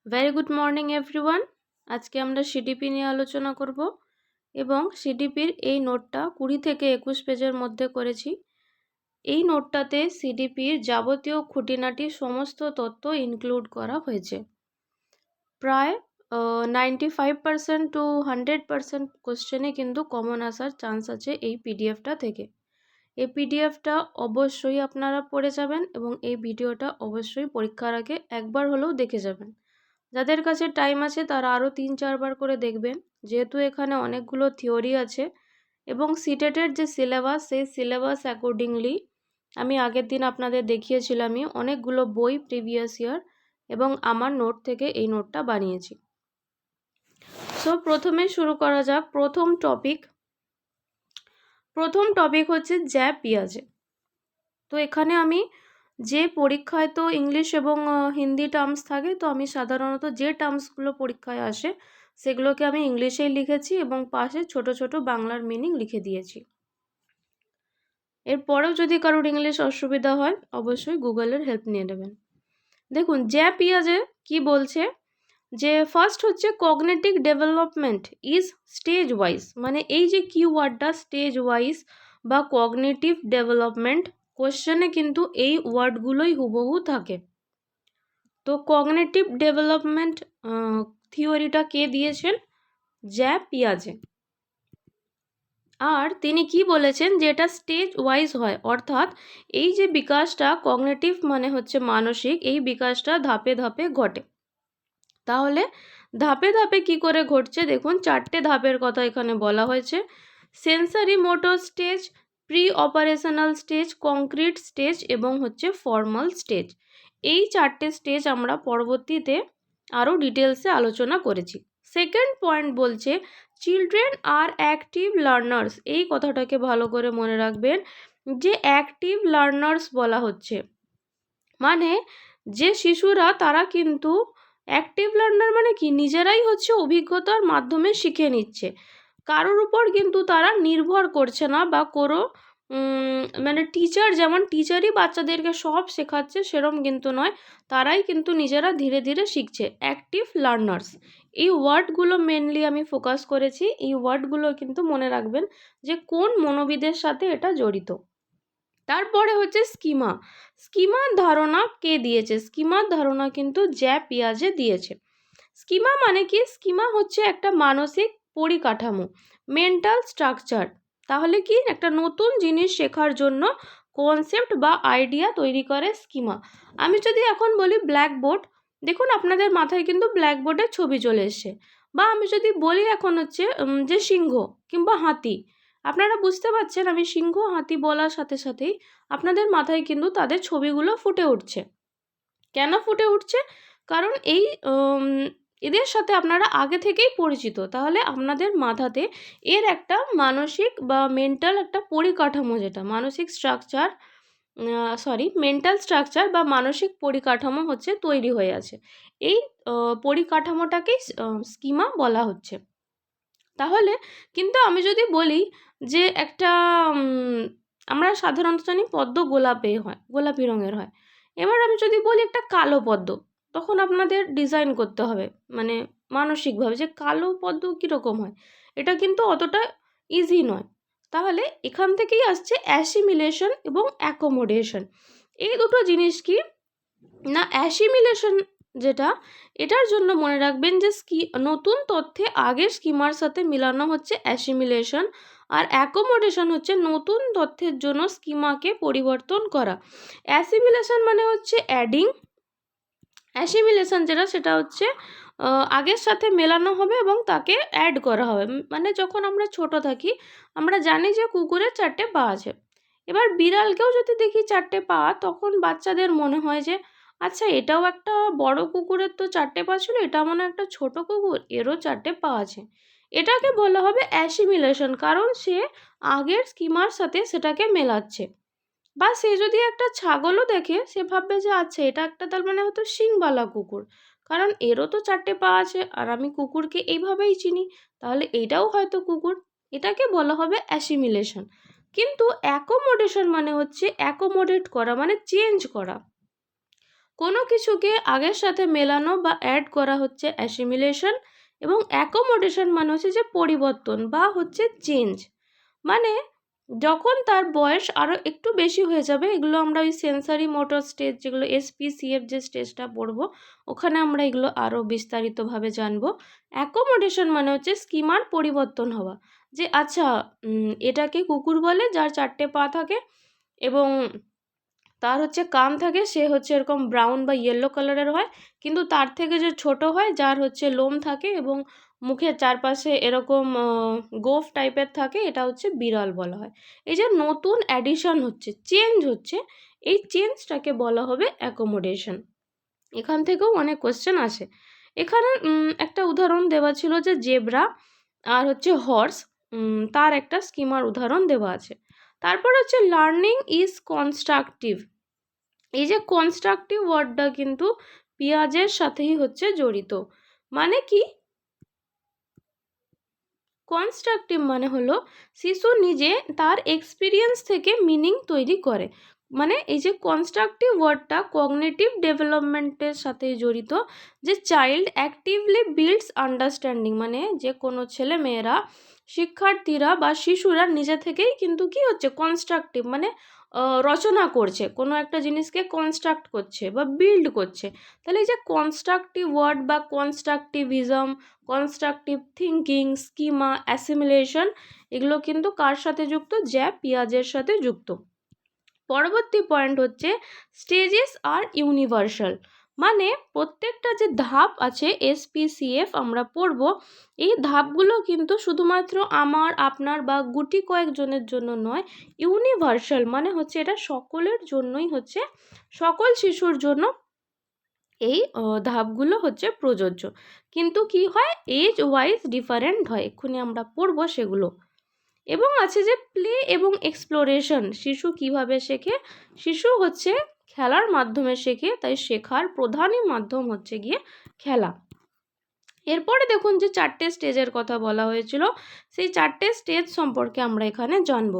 Very good morning everyone. আজকে আমরা CDP নিয়ে আলোচনা করব এবং সিডিপির এই নোটটা 20 থেকে 21 পেজের মধ্যে করেছি। এই নোটটাতে সিডিপির যাবতীয় খুঁটিনাটি সমস্ত তথ্য ইনক্লুড করা হয়েছে। প্রায় 95% টু 100% কোশ্চেনে কিন্তু কমন আসার চান্স আছে এই পিডিএফটা থেকে। এই পিডিএফটা অবশ্যই আপনারা পড়ে যাবেন এবং এই ভিডিওটা অবশ্যই পরীক্ষার আগে একবার হলেও দেখে যাবেন। যাদের কাছে টাইম আছে তারা আরও 3-4 বার করে দেখবেন, যেহেতু এখানে অনেকগুলো থিওরি আছে এবং সিটেটের যে সিলেবাস সেই সিলেবাস অ্যাকর্ডিংলি আমি আগের দিন আপনাদের দেখিয়েছিলামই অনেকগুলো বই প্রিভিয়াস ইয়ার এবং আমার নোট থেকে এই নোটটা বানিয়েছি। সো প্রথমে শুরু করা যাক। প্রথম টপিক হচ্ছে জ্যা পিয়াজে। তো এখানে আমি যে পরীক্ষায় তো ইংলিশ এবং হিন্দি টার্মস থাকে, তো আমি সাধারণত যে টার্মসগুলো পরীক্ষায় আসে সেগুলোকে আমি ইংলিশেই লিখেছি এবং পাশে ছোট ছোট বাংলার মিনিং লিখে দিয়েছি। এরপরেও যদি কারোর ইংলিশ অসুবিধা হয় অবশ্যই গুগলের হেল্প নিয়ে নেবেন। দেখুন জ্যা পিয়াজে কি বলছে, যে ফার্স্ট হচ্ছে cognitive development is stage wise, মানে এই যে কিওয়ার্ডটা স্টেজ ওয়াইজ বা কগনিটিভ ডেভেলপমেন্ট, কোশ্চেনে কিন্তু এই ওয়ার্ডগুলোই হুবহু থাকে। তো কগনিটিভ ডেভেলপমেন্ট থিওরিটা কে দিয়েছেন? জ্যা পিয়াজে। আর তিনি কি বলেছেন যে এটা স্টেজ ওয়াইজ হয়, অর্থাৎ এই যে বিকাশটা কগনিটিভ মানে হচ্ছে মানসিক, এই বিকাশটা ধাপে ধাপে ঘটে। তাহলে ধাপে ধাপে কি করে ঘটছে, দেখুন 4টে ধাপের কথা এখানে বলা হয়েছে। Sensory motor stage, pre operational stage, concrete stage এবং হচ্ছে ফর্মাল স্টেজ। এই 4টে স্টেজ আমরা পরবর্তীতে আরও ডিটেলসে আলোচনা করেছি। সেকেন্ড পয়েন্ট বলছে চিলড্রেন আর অ্যাক্টিভ লার্নার্স। এই কথাটাকে ভালো করে মনে রাখবেন যে অ্যাক্টিভ লার্নার্স বলা হচ্ছে, মানে যে শিশুরা তারা কিন্তু অ্যাক্টিভ লার্নার মানে কি, নিজেরাই হচ্ছে অভিজ্ঞতার মাধ্যমে শিখে নিচ্ছে, কারোর উপর কিন্তু তারা নির্ভর করছে না বা কোনো মানে টিচার যেমন টিচারই বাচ্চাদেরকে সব শেখাচ্ছে সেরম কিন্তু নয়, তারাই কিন্তু নিজেরা ধীরে ধীরে শিখছে। অ্যাক্টিভ লার্নার্স এই ওয়ার্ডগুলো মেনলি আমি ফোকাস করেছি। এই ওয়ার্ডগুলো কিন্তু মনে রাখবেন যে কোন মনোবিদের সাথে এটা জড়িত। তারপরে হচ্ছে স্কিমা। স্কিমার ধারণা কে দিয়েছে? স্কিমার ধারণা কিন্তু জ্যা পিয়াজে দিয়েছে। স্কিমা মানে কি? স্কিমা হচ্ছে একটা মানসিক পরিকাঠামো, মেন্টাল স্ট্রাকচার। তাহলে কি, একটা নতুন জিনিস শেখার জন্য কনসেপ্ট বা আইডিয়া তৈরি করে স্কিমা। আমি যদি এখন বলি ব্ল্যাকবোর্ড, দেখুন আপনাদের মাথায় কিন্তু ব্ল্যাকবোর্ডের ছবি চলে এসছে। বা আমি যদি বলি এখন হচ্ছে যে সিংহ কিংবা হাতি, আপনারা বুঝতে পারছেন আমি সিংহ হাতি বলার সাথে সাথেই আপনাদের মাথায় কিন্তু তাদের ছবিগুলো ফুটে উঠছে। কেন ফুটে উঠছে? কারণ এই এদের সাথে আপনারা আগে থেকেই পরিচিত, তাহলে আপনাদের মাথাতে এর একটা মানসিক বা মেন্টাল একটা পরিকাঠামো, যেটা মানসিক স্ট্রাকচার মেন্টাল স্ট্রাকচার বা মানসিক পরিকাঠামো হচ্ছে তৈরি হয়ে আছে। এই পরিকাঠামোটাকেই স্কিমা বলা হচ্ছে। তাহলে কিন্তু আমি যদি বলি যে একটা আমরা সাধারণত জানি পদ্ম গোলাপি রঙের হয়। এবার আমি যদি বলি একটা কালো পদ্ম, তখন আপনাদের ডিজাইন করতে হবে মানে মানসিকভাবে যে কালো পদ্ম কীরকম হয়। এটা কিন্তু অতটা ইজি নয়। তাহলে এখান থেকেই আসছে অ্যাসিমিলেশন এবং অ্যাকোমোডেশন। এই দুটো জিনিস কি না, অ্যাসিমিলেশন যেটা, এটার জন্য মনে রাখবেন যে নতুন তথ্যে আগের স্কিমার সাথে মিলানো হচ্ছে অ্যাসিমিলেশন, আর অ্যাকোমোডেশন হচ্ছে নতুন তথ্যের জন্য স্কিমাকে পরিবর্তন করা। অ্যাসিমিলেশন মানে হচ্ছে অ্যাডিং, অ্যাসিমিলেশন যেটা সেটা হচ্ছে আগের সাথে মেলানো হবে এবং তাকে অ্যাড করা হবে। মানে যখন আমরা ছোট থাকি আমরা জানি যে কুকুরের 4টে পা আছে, এবার বিড়ালকেও যদি দেখি 4টে পা, তখন বাচ্চাদের মনে হয় যে আচ্ছা এটাও একটা বড় কুকুরের তো 4টে পা ছিল, এটা মনে একটা ছোট কুকুর, এরও 4টে পা আছে। এটাকে বলা হবে অ্যাসিমিলেশন, কারণ সে আগের স্কিমার সাথে সেটাকে মেলাচ্ছে। বা সে যদি একটা ছাগলও দেখে সে ভাববে যে আচ্ছা এটা একটা তার মানে হয়তো শিংবালা কুকুর, কারণ এরও তো 4টে পা আছে আর আমি কুকুরকে এইভাবেই চিনি, তাহলে এইটাও হয়তো কুকুর। এটাকে বলা হবে অ্যাসিমিলেশন। কিন্তু অ্যাকোমোডেশন মানে হচ্ছে অ্যাকোমোডেট করা, মানে চেঞ্জ করা। কোনো কিছুকে আগের সাথে মেলানো বা অ্যাড করা হচ্ছে অ্যাসিমিলেশন, এবং অ্যাকোমোডেশন মানে হচ্ছে যে পরিবর্তন বা হচ্ছে চেঞ্জ। মানে যখন তার বয়স আরও একটু বেশি হয়ে যাবে, এগুলো আমরা ওই সেন্সারি মোটর স্টেজ, যেগুলো এসপিসিএফ যে স্টেজটা পড়বো ওখানে আমরা এগুলো আরও বিস্তারিতভাবে জানবো। অ্যাকোমোডেশন মানে হচ্ছে স্কিমার পরিবর্তন হওয়া, যে আচ্ছা এটাকে কুকুর বলে যার 4টে পা থাকে এবং তার হচ্ছে কান থাকে, সে হচ্ছে এরকম ব্রাউন বা ইয়েলো কালারের হয়, কিন্তু তার থেকে যে ছোট হয় যার হচ্ছে লোম থাকে এবং মুখের চারপাশে এরকম গোফ টাইপের থাকে, এটা হচ্ছে বিড়াল বলা হয়। এই যে নতুন অ্যাডিশন হচ্ছে, চেঞ্জ হচ্ছে, এই চেঞ্জটাকে বলা হবে অ্যাকোমোডেশন। এখান থেকেও অনেক কোশ্চেন আসে। এখানে একটা উদাহরণ দেওয়া ছিল যে জেব্রা আর হচ্ছে হর্স, তার একটা স্কিমার উদাহরণ দেওয়া আছে। তারপর হচ্ছে লার্নিং ইজ কনস্ট্রাকটিভ। এই যে কনস্ট্রাকটিভ ওয়ার্ডটা কিন্তু পিয়াজের সাথেই হচ্ছে জড়িত। মানে কি? কনস্ট্রাকটিভ মানে হলো শিশু নিজে তার এক্সপিরিয়েন্স থেকে মিনিং তৈরি করে। মানে এই যে কনস্ট্রাকটিভ ওয়ার্ডটা কগনিটিভ ডেভেলপমেন্টের সাথে জড়িত, যে চাইল্ড অ্যাক্টিভলি বিল্ডস আন্ডারস্ট্যান্ডিং, মানে যে কোনো ছেলে মেয়েরা, শিক্ষার্থীরা বা শিশুরা নিজে থেকেই কিন্তু কি হচ্ছে কনস্ট্রাকটিভ, মানে রচনা করছে, কোনো একটা জিনিসকে কনস্ট্রাক্ট করছে বা বিল্ড করছে। তাহলে এই যে কনস্ট্রাকটিভ ওয়ার্ড বা constructivism, constructive thinking, schema, assimilation, এগুলো কিন্তু কার সাথে যুক্ত? জ্যাপ পিয়াজের সাথে যুক্ত। পরবর্তী পয়েন্ট হচ্ছে স্টেজেস আর ইউনিভার্সাল। মানে প্রত্যেকটা যে ধাপ আছে এসপিসিএফ আমরা পড়ব, এই ধাপগুলো কিন্তু শুধুমাত্র আমার, আপনার বা গুটি কয়েকজনের জন্য নয়, ইউনিভার্সাল মানে হচ্ছে এটা সকলের জন্যই হচ্ছে, সকল শিশুর জন্য এই ধাপগুলো হচ্ছে প্রযোজ্য। কিন্তু কি হয়, এজ ওয়াইজ ডিফারেন্ট হয়, এক্ষুনি আমরা পড়ব সেগুলো। এবং আছে যে প্লে এবং এক্সপ্লোরেশন, শিশু কিভাবে শেখে? শিশু হচ্ছে খেলার মাধ্যমে শেখে, তাই শেখার প্রধানই মাধ্যম হচ্ছে গিয়ে খেলা। এরপরে দেখুন যে 4টে স্টেজের কথা বলা হয়েছিল, সেই 4টে স্টেজ সম্পর্কে আমরা এখানে জানবো।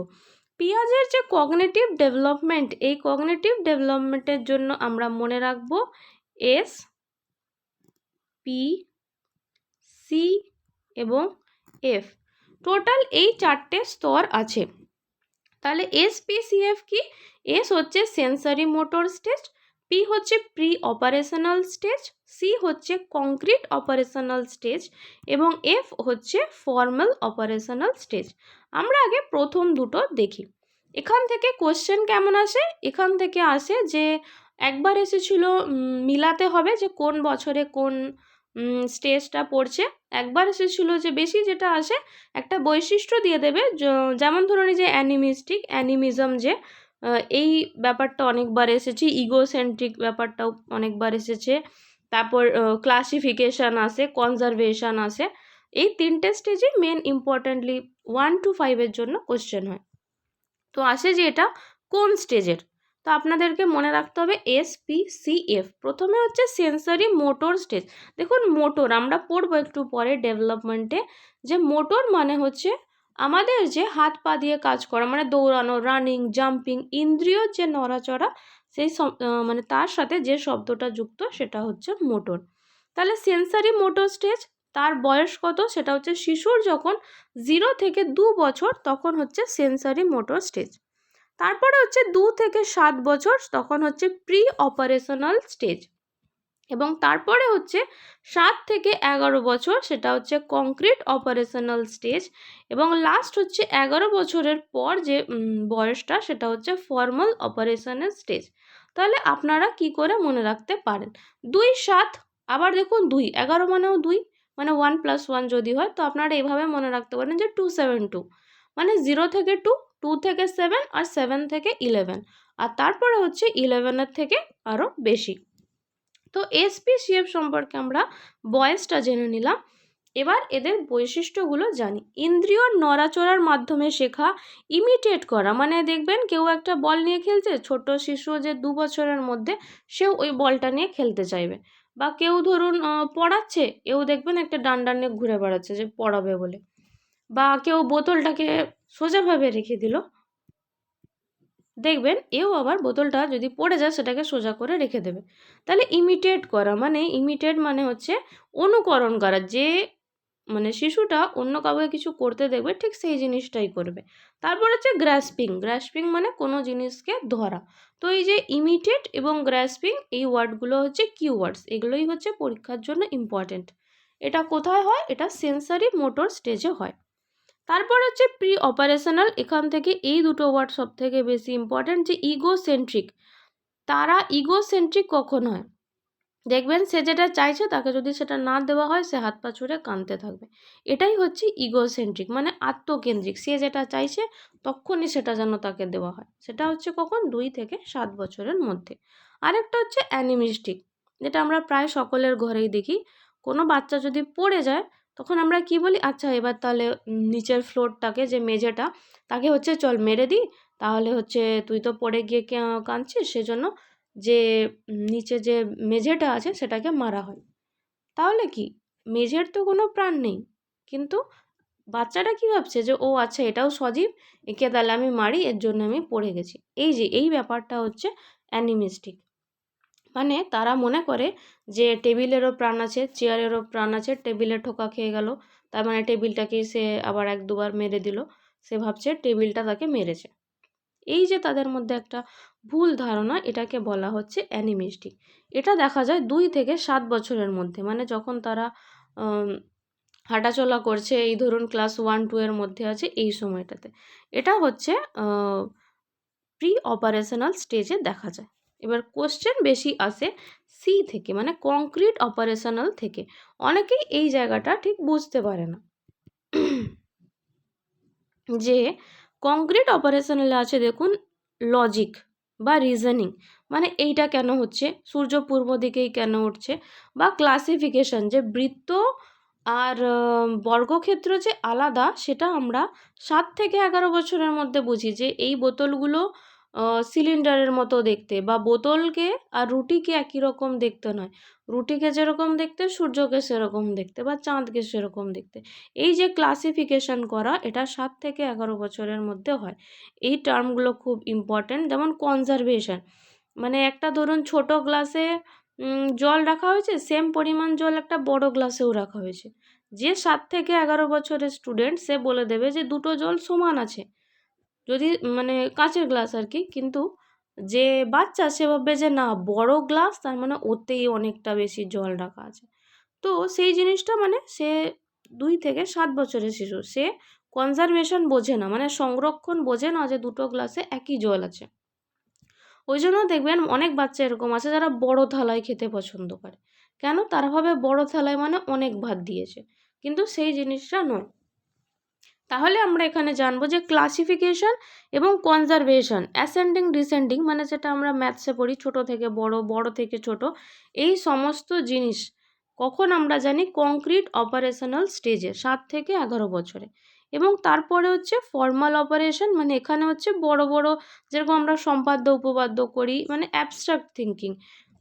পিয়াজের যে কগনিটিভ ডেভেলপমেন্ট, এই কগনিটিভ ডেভেলপমেন্টের জন্য আমরা মনে রাখবো এস, পি, সি এবং এফ, টোটাল এই 4টে স্তর আছে। তাহলে এসপিসিএফ কি? এস হচ্ছে সেন্সারি মোটর স্টেজ, পি হচ্ছে প্রি অপারেশনাল স্টেজ, সি হচ্ছে কংক্রিট অপারেশনাল স্টেজ এবং এফ হচ্ছে ফর্মাল অপারেশনাল স্টেজ। আমরা আগে প্রথম দুটো দেখি। এখান থেকে কোশ্চেন কেমন আসে? এখান থেকে আসে যে একবার এসেছিল মিলাতে হবে যে কোন বছরে কোন স্টেজটা পড়ছে। একবার এসেছিল যে বেশি যেটা আসে একটা বৈশিষ্ট্য দিয়ে দেবে, যেমন ধরুন এই যে অ্যানিমিস্টিক, অ্যানিমিজম, যে এই ব্যাপারটা অনেকবার এসেছে, ইগোসেন্ট্রিক ব্যাপারটাও অনেকবার এসেছে, তারপর ক্লাসিফিকেশান আসে, কনজারভেশন আসে। এই 3টে স্টেজই মেন ইম্পর্ট্যান্টলি 1 to 5 জন্য কোশ্চেন হয়। তো আসে যে এটা কোন স্টেজের, তো আপনাদেরকে মনে রাখতে হবে এসপিসিএফ। প্রথমে হচ্ছে সেন্সারি মোটর স্টেজ। দেখুন মোটর আমরা পড়বো একটু পরে ডেভেলপমেন্টে, যে মোটর মানে হচ্ছে আমাদের যে হাত পা দিয়ে কাজ করা, মানে দৌড়ানো, রানিং, জাম্পিং, ইন্দ্রিয় যে নড়াচড়া, সেই মানে তার সাথে যে শব্দটা যুক্ত সেটা হচ্ছে মোটর। তাহলে সেন্সারি মোটর স্টেজ, তার বয়স কত? সেটা হচ্ছে শিশুর যখন 0 থেকে 2 বছর তখন হচ্ছে সেন্সারি মোটর স্টেজ। তারপরে হচ্ছে 2 থেকে 7 বছর তখন হচ্ছে প্রি অপারেশনাল স্টেজ, এবং তারপরে হচ্ছে 7 থেকে 11 বছর সেটা হচ্ছে কংক্রিট অপারেশনাল স্টেজ, এবং লাস্ট হচ্ছে 11 বছরের পর যে বয়সটা সেটা হচ্ছে ফর্মাল অপারেশনাল স্টেজ। তাহলে আপনারা কি করে মনে রাখতে পারেন? 2 7, আবার দেখুন 2 11 মানেও 2, মানে 1 + 1 যদি হয়, তো আপনারা এভাবে মনে রাখতে পারেন যে 272, মানে 0 থেকে 2, 2 থেকে 7 আর 7 থেকে 11, আর তারপরে হচ্ছে 11-এর থেকে আরও বেশি। তো এসপিসিএফ সম্পর্কে আমরা বয়সটা জেনে নিলাম। এবার এদের বৈশিষ্ট্যগুলো জানি। ইন্দ্রিয় নড়াচড়ার মাধ্যমে শেখা, ইমিটেট করা, মানে দেখবেন কেউ একটা বল নিয়ে খেলছে, ছোট শিশু যে 2 বছরের মধ্যে সেও ওই বলটা নিয়ে খেলতে চাইবে, বা কেউ ধরুন পড়াচ্ছে, এও দেখবেন একটা ডান্ডা নিয়ে ঘুরে বেড়াচ্ছে যে পড়াবে বলে, বা কেউ বোতলটাকে সোজাভাবে রেখে দিল, দেখবেন এও আবার বোতলটা যদি পড়ে যায় সেটাকে সোজা করে রেখে দেবে। তাহলে ইমিটেট করা মানে হচ্ছে অনুকরণ করা, যে মানে শিশুটা অন্য কাউকে কিছু করতে দেখবে ঠিক সেই জিনিসটাই করবে। তারপর হচ্ছে গ্রাস্পিং মানে কোনো জিনিসকে ধরা। তো এই যে ইমিটেট এবং গ্রাস্পিং এই ওয়ার্ডগুলো হচ্ছে কিওয়ার্ডস, এগুলোই হচ্ছে পরীক্ষার জন্য ইম্পর্টেন্ট। এটা কোথায় হয়? এটা সেন্সারি মোটর স্টেজে হয়। তারপর হচ্ছে প্রি অপারেশনাল, এখান থেকে এই দুটো ওয়ার্ড সব থেকে বেশি ইম্পর্ট্যান্ট, যে ইগোসেন্ট্রিক। তারা ইগোসেন্ট্রিক কখন হয়? দেখবেন সে যেটা চাইছে তাকে যদি সেটা না দেওয়া হয় সে হাত পা ছুড়ে কাঁদতে থাকবে। এটাই হচ্ছে ইগোসেন্ট্রিক, মানে আত্মকেন্দ্রিক। সে যেটা চাইছে তখনই সেটা যেন তাকে দেওয়া হয়। সেটা হচ্ছে কখন? 2 থেকে 7 বছরের মধ্যে। আরেকটা হচ্ছে অ্যানিমিস্টিক, যেটা আমরা প্রায় সকলের ঘরেই দেখি। কোনো বাচ্চা যদি পড়ে যায় তখন আমরা কি বলি? আচ্ছা এবার তাহলে নিচের ফ্লোরটাকে, যে মেঝেটা, তাকে হচ্ছে চল মেরে দিই, তাহলে হচ্ছে তুই তো পড়ে গিয়ে কাঁদছিস, সেজন্য যে নিচে যে মেঝেটা আছে সেটাকে মারা হয়। তাহলে কি? মেঝের তো কোনো প্রাণ নেই, কিন্তু বাচ্চাটা কি ভাবছে যে ও আচ্ছা এটাও সজীব, একে তাহলে আমি মারি, এর জন্য আমি পড়ে গেছি। এই যে এই ব্যাপারটা হচ্ছে অ্যানিমিস্টিক, মানে তারা মনে করে যে টেবিলেরও প্রাণ আছে, চেয়ারেরও প্রাণ আছে, টেবিলে ঠোকা খেয়ে গেল, তার মানে টেবিলটাকে সে আবার 1-2 বার মেরে দিল, সে ভাবছে টেবিলটা তাকে মেরেছে। এই যে তাদের মধ্যে একটা ভুল ধারণা, এটাকে বলা হচ্ছে অ্যানিমিস্টিক। এটা দেখা যায় 2 থেকে 7 বছরের মধ্যে, মানে যখন তারা হাঁটাচলা করছে, এই ধরুন ক্লাস 1-2 এর মধ্যে আছে, এই সময়টাতে। এটা হচ্ছে প্রি অপারেশনাল স্টেজে দেখা যায়। এবার কোশ্চেন বেশি আসে সি থেকে, মানে কংক্রিট অপারেশনাল থেকে। অনেকেই এই জায়গাটা ঠিক বুঝতে পারে না যে কংক্রিট অপারেশনালে আছে দেখুন লজিক বা রিজনিং, মানে এইটা কেন হচ্ছে, সূর্য পূর্ব দিকেই কেন উঠছে, বা ক্লাসিফিকেশন, যে বৃত্ত আর বর্গক্ষেত্র যে আলাদা, সেটা আমরা 7 থেকে 11 বছরের মধ্যে বুঝি, যে এই বোতলগুলো সিলিন্ডারের মতো দেখতে, বা বোতলকে আর রুটিকে একই রকম দেখতে নয়, রুটিকে যেরকম দেখতে সূর্যকে সেরকম দেখতে, বা চাঁদকে সেরকম দেখতে। এই যে ক্লাসিফিকেশন করা, এটা 7 থেকে 11 বছরের মধ্যে হয়। এই টার্মগুলো খুব ইম্পর্ট্যান্ট। যেমন কনজারভেশন, মানে একটা ধরুন ছোট গ্লাসে জল রাখা হয়েছে, সেম পরিমাণ জল একটা বড় গ্লাসেও রাখা হয়েছে। যে 7 থেকে 11 বছরের স্টুডেন্ট সে বলে দেবে যে দুটো জল সমান আছে, যদি মানে কাঁচের গ্লাস আর কি। কিন্তু যে বাচ্চা সে ভাববে যে না, বড় গ্লাস তার মানে ওতেই অনেকটা বেশি জল রাখা আছে। তো সেই জিনিসটা, মানে সে 2 থেকে 7 বছরের শিশু, সে কনজারভেশন বোঝে না, মানে সংরক্ষণ বোঝে না, যে দুটো গ্লাসে একই জল আছে। ওই জন্য দেখবেন অনেক বাচ্চা এরকম আছে যারা বড় থালায় খেতে পছন্দ করে। কেন? তারা ভাবে বড় থালায় মানে অনেক ভাত দিয়েছে, কিন্তু সেই জিনিসটা নয়। তাহলে আমরা এখানে জানবো যে ক্লাসিফিকেশন এবং কনজারভেশন, অ্যাসেন্ডিং ডিসেন্ডিং, মানে যেটা আমরা ম্যাথসে পড়ি ছোট থেকে বড়, বড় থেকে ছোট, এই সমস্ত জিনিস কখন আমরা জানি? কংক্রিট অপারেশনাল স্টেজে 7 থেকে 11 বছরে। এবং তারপরে হচ্ছে ফর্মাল অপারেশন, মানে এখানে হচ্ছে বড় বড়, যেরকম আমরা সম্পাদ্য উপপাদ্য করি, মানে অ্যাবস্ট্রাক্ট থিঙ্কিং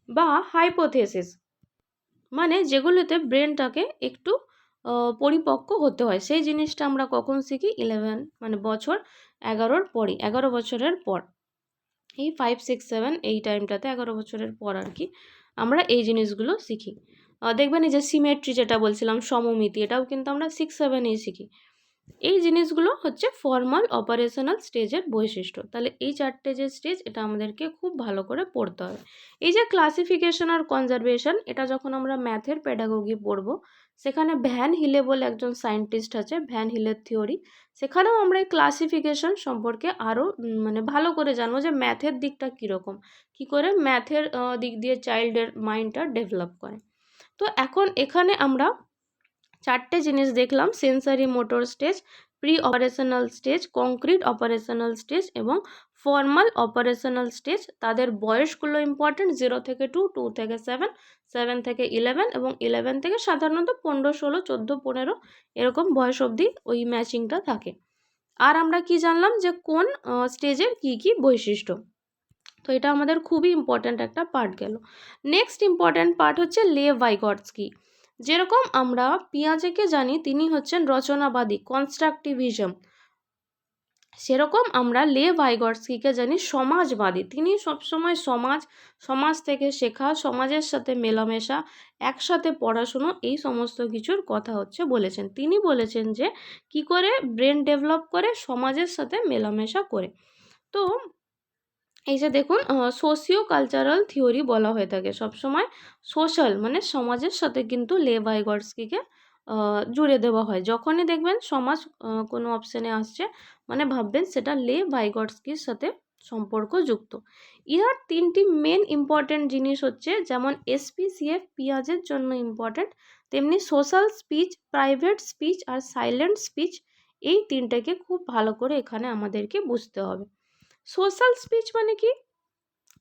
বা হাইপোথেসিস, মানে যেগুলোতে ব্রেনটাকে একটু পরিপক্ক হতে হয়, সেই জিনিসটা আমরা কখন শিখি? 11, মানে বছর 11-র পরই, 11 বছরের পর। এই 5, 6, 7 এই টাইমটাতে 11 বছরের পর আর কি আমরা এই জিনিসগুলো শিখি। দেখবেন এই যে সিমেট্রি যেটা বলছিলাম, সমমিতি, এটাও কিন্তু আমরা 6-7এই শিখি। এই জিনিসগুলো হচ্ছে ফর্মাল অপারেশনাল স্টেজের বৈশিষ্ট্য। তাহলে এই 4টে যে স্টেজ, এটা আমাদেরকে খুব ভালো করে পড়তে হবে। এই যে ক্লাসিফিকেশন আর কনজারভেশন, এটা যখন আমরা ম্যাথের পেডাগোগি পড়ব, সেখানে ভ্যান হিলে বলে একজন সায়েন্টিস্ট আছে, ভ্যান হিলের থিওরি, সেখানেও আমরা এই ক্লাসিফিকেশন সম্পর্কে আরও মানে ভালো করে জানবো, যে ম্যাথের দিকটা কীরকম, কী করে ম্যাথের দিক দিয়ে চাইল্ডের মাইন্ডটা ডেভেলপ করে। তো এখন এখানে আমরা 4টে জিনিস দেখলাম: sensory motor stage, pre operational stage, concrete operational stage এবং ফর্মাল অপারেশনাল স্টেজ। তাদের বয়সগুলো ইম্পর্টেন্ট: 0 থেকে 2, 2 থেকে 7, 7 থেকে 11 এবং 11 থেকে সাধারণত 15, 16, 14, 15 এরকম বয়স অবধি ওই ম্যাচিংটা থাকে। আর আমরা কি জানলাম? যে কোন স্টেজের কী কী বৈশিষ্ট্য। তো এটা আমাদের খুবই ইম্পর্ট্যান্ট একটা পার্ট গেল। নেক্সট ইম্পর্ট্যান্ট পার্ট হচ্ছে লেভ ভাইগটস্কি। যেরকম আমরা পিয়াজেকে জানি, তিনি হচ্ছেন রচনাবাদী, কনস্ট্রাকটিভিজম। সেরকম আমরা লে ভাইগটস্কিকে জানি সমাজবাদী। তিনি সবসময় সমাজ থেকে শেখা, সমাজের সাথে মেলামেশা, একসাথে পড়াশুনো, এই সমস্ত কিছুর কথা বলেছেন। তিনি বলেছেন যে কি করে ব্রেন ডেভেলপ করে, সমাজের সাথে মেলামেশা করে। তো এই যে দেখুন, সোশিও কালচারাল থিওরি বলা হয়ে থাকে সবসময়। সোশ্যাল মানে সমাজের সাথে কিন্তু লে ভাইগটস্কিকে জুড়ে দেওয়া হয়। যখনই দেখবেন সমাজ কোনো অপশানে আসছে, মানে ভাববেন সেটা লে ভাইগটস্কির সাথে সম্পর্কযুক্ত। ইহার 3টি মেন ইম্পর্ট্যান্ট জিনিস হচ্ছে, যেমন SPCF পিঁয়াজের জন্য ইম্পর্ট্যান্ট, তেমনি সোশ্যাল স্পিচ, প্রাইভেট স্পিচ আর সাইলেন্ট স্পিচ, এই 3টাকে খুব ভালো করে এখানে আমাদেরকে বুঝতে হবে। সোশ্যাল স্পিচ মানে কি,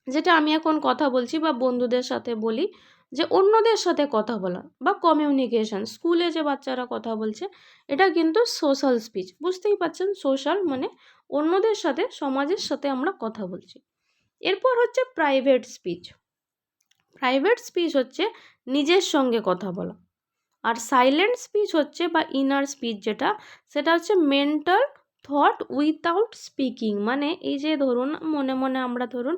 যেটা আমি এখন কথা বলছি বা বন্ধুদের সাথে বলি, যে অন্যদের সাথে কথা বলা বা কমিউনিকেশন, স্কুলে যে বাচ্চারা কথা বলছে, এটা কিন্তু সোশ্যাল স্পিচ। বুঝতেই পারছেন, সোশ্যাল মানে অন্যদের সাথে, সমাজের সাথে আমরা কথা বলছি। এরপর হচ্ছে প্রাইভেট স্পিচ। প্রাইভেট স্পিচ হচ্ছে নিজের সঙ্গে কথা বলা। আর সাইলেন্ট স্পিচ হচ্ছে বা ইনার স্পিচ যেটা, সেটা হচ্ছে মেন্টাল থট উইথাউট স্পিকিং। মানে এই যে ধরুন মনে মনে আমরা ধরুন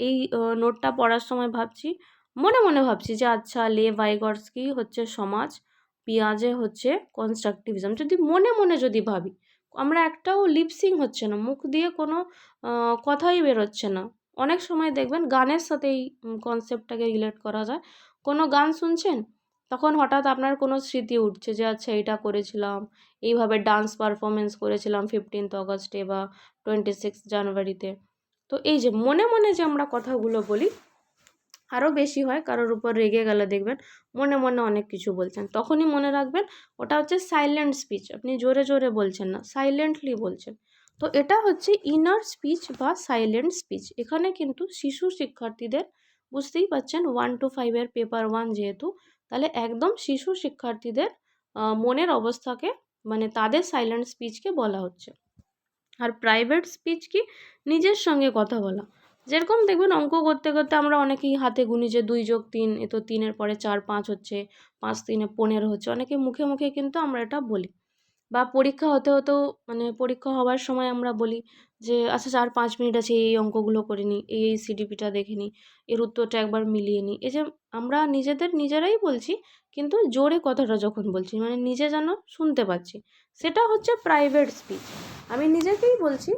এই নোটটা পড়ার সময় মনে মনে ভাবছি যে আচ্ছা লে ভাইগটস্কি হচ্ছে সমাজ, পিয়াজে হচ্ছে কনস্ট্রাকটিভিজম। যদি মনে মনে যদি ভাবি, আমরা একটাও লিপসিং হচ্ছে না, মুখ দিয়ে কোনো কথাই বেরোচ্ছে না। অনেক সময় দেখবেন গানের সাথে এই কনসেপ্টটাকে রিলেট করা যায়। কোনো গান শুনছেন, তখন হঠাৎ আপনার কোনো স্মৃতি উঠছে যে আচ্ছা এটা করেছিলাম, এইভাবে ডান্স পারফরমেন্স করেছিলাম 15th অগস্টে বা 26 জানুয়ারিতে। তো এই যে মনে মনে যে আমরা কথাগুলো বলি, আরও বেশি হয় কারোর উপর রেগে গেলে দেখবেন মনে মনে অনেক কিছু বলছেন, তখনই মনে রাখবেন ওটা হচ্ছে সাইলেন্ট স্পিচ। আপনি জোরে জোরে বলছেন না, সাইলেন্টলি বলছেন। তো এটা হচ্ছে ইনার স্পিচ বা সাইলেন্ট স্পিচ। এখানে কিন্তু শিশু শিক্ষার্থীদের, বুঝতেই পাচ্ছেন 1 to 5 পেপার 1 যেহেতু, তাহলে একদম শিশু শিক্ষার্থীদের মনের অবস্থাকে, মানে তাদের সাইলেন্ট স্পিচকে বলা হচ্ছে। আর প্রাইভেট স্পিচ কি, নিজের সঙ্গে কথা বলা। যেরকম দেখবেন অঙ্ক করতে করতে আমরা অনেকেই হাতে গুনি যে 2 যোগ 3, এ তো 3-এর পরে 4 5 হচ্ছে, 5 3-এ 15 হচ্ছে, অনেকে মুখে মুখে কিন্তু আমরা এটা বলি। বা পরীক্ষা হতে হতেও, মানে পরীক্ষা হওয়ার সময় আমরা বলি যে আচ্ছা 4-5 মিনিট আছে, এই অঙ্কগুলো করে নিই, এই সিডিপিটা দেখে নিই, এর উত্তরটা একবার মিলিয়ে নিই। এই যে আমরা নিজেরাই বলছি, কিন্তু জোরে কথাটা যখন বলছি, মানে নিজে যেন শুনতে পাচ্ছি, সেটা হচ্ছে প্রাইভেট স্পিচ। আমি নিজেকেই বলছি,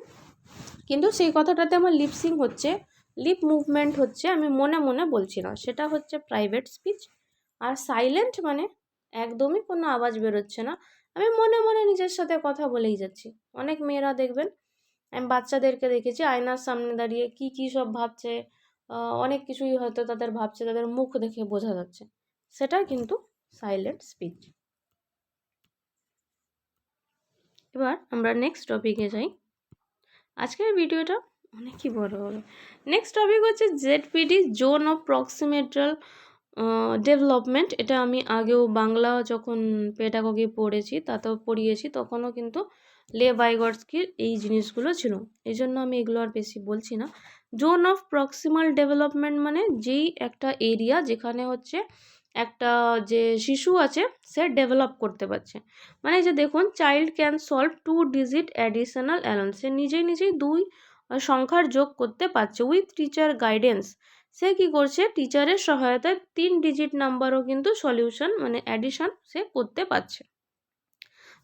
কিন্তু সেই কথাটাতে আমার লিপসিং হচ্ছে, লিপ মুভমেন্ট হচ্ছে, আমি মনে মনে বলছি না, সেটা হচ্ছে প্রাইভেট স্পিচ। আর সাইলেন্ট মানে একদমই কোনো আওয়াজ বেরোচ্ছে না, আমি মনে মনে নিজের সাথে কথা বলেই যাচ্ছি। অনেক মেয়েরা দেখবেন, আমি বাচ্চাদেরকে দেখেছি আয়নার সামনে দাঁড়িয়ে কি কি সব ভাবছে, অনেক কিছুই হয়তো তাদের ভাবছে, তাদের মুখ দেখে বোঝা যাচ্ছে, সেটা কিন্তু সাইলেন্ট স্পিচ। এবার আমরা নেক্সট টপিকে যাই। আজকের ভিডিওটা অনেকই বড় হবে। নেক্সট টপিক হচ্ছে ZPD, জোন অফ প্রক্সিমেটাল ডেভেলপমেন্ট। এটা আমি আগেও বাংলা যখন পেডাগজি পড়েছি, তাতেও পড়িয়েছি, তখনও কিন্তু লে ভাইগটস্কির এই জিনিসগুলো ছিল, এই জন্য আমি এগুলো আর বেশি বলছি না। জোন অফ প্রক্সিমাল ডেভেলপমেন্ট মানে যেই একটা এরিয়া যেখানে হচ্ছে একটা যে শিশু আছে সে ডেভেলপ করতে পারছে। মানে যে দেখুন, child can solve 2 digit additional alone, সে নিজেই 2 সংখ্যার যোগ করতে পারছে উইথ টিচার গাইডেন্স। সে কি করছে, টিচারের সহায়তায় 3 ডিজিট নাম্বারও কিন্তু সলিউশন মানে অ্যাডিশন সে করতে পারছে।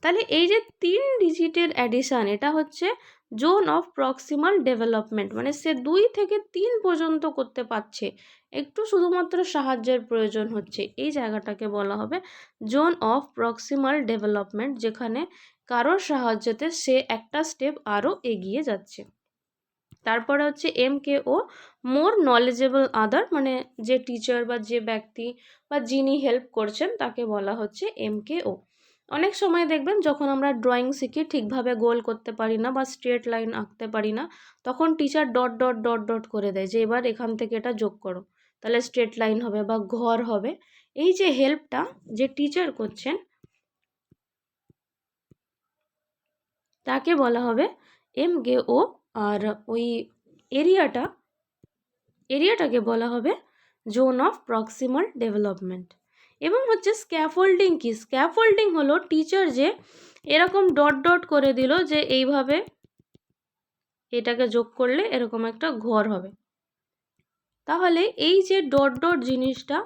তাহলে এই যে 3 ডিজিটের অ্যাডিশন, এটা হচ্ছে জোন অফ প্রক্সিমাল ডেভেলপমেন্ট, মানে সে 2 থেকে 3 পর্যন্ত করতে পারছে, একটু শুধুমাত্র সাহায্যের প্রয়োজন হচ্ছে, এই জায়গাটাকে বলা হবে জোন অফ প্রক্সিমাল ডেভেলপমেন্ট, যেখানে কারোর সাহায্যতে সে একটা স্টেপ আরও এগিয়ে যাচ্ছে। তারপরে হচ্ছে MKO, মোর নলেজেবল আদার, মানে যে টিচার বা যে ব্যক্তি বা যিনি হেল্প করছেন তাকে বলা হচ্ছে MKO। অনেক সময় দেখবেন যখন আমরা ড্রয়িং শিখি, ঠিকভাবে গোল করতে পারি না বা স্ট্রেট লাইন আঁকতে পারি না, তখন teacher dot dot dot dot করে দেয় যে এবার এখান থেকে এটা যোগ করো, তাহলে স্ট্রেট লাইন হবে বা ঘর হবে। এই যে হেল্পটা যে টিচার করছেন তাকে বলা হবে MKO। আর ওই এরিয়াটাকে বলা হবে জোন অফ প্রক্সিমাল ডেভেলপমেন্ট। এবং হচ্ছে স্ক্যাফোল্ডিং কি, স্ক্যাফোল্ডিং হলো টিচার যে এরকম ডট ডট করে দিল যে এইভাবে এটাকে যোগ করলে এরকম একটা ঘর হবে। তাহলে এই যে ডট ডট জিনিসটা,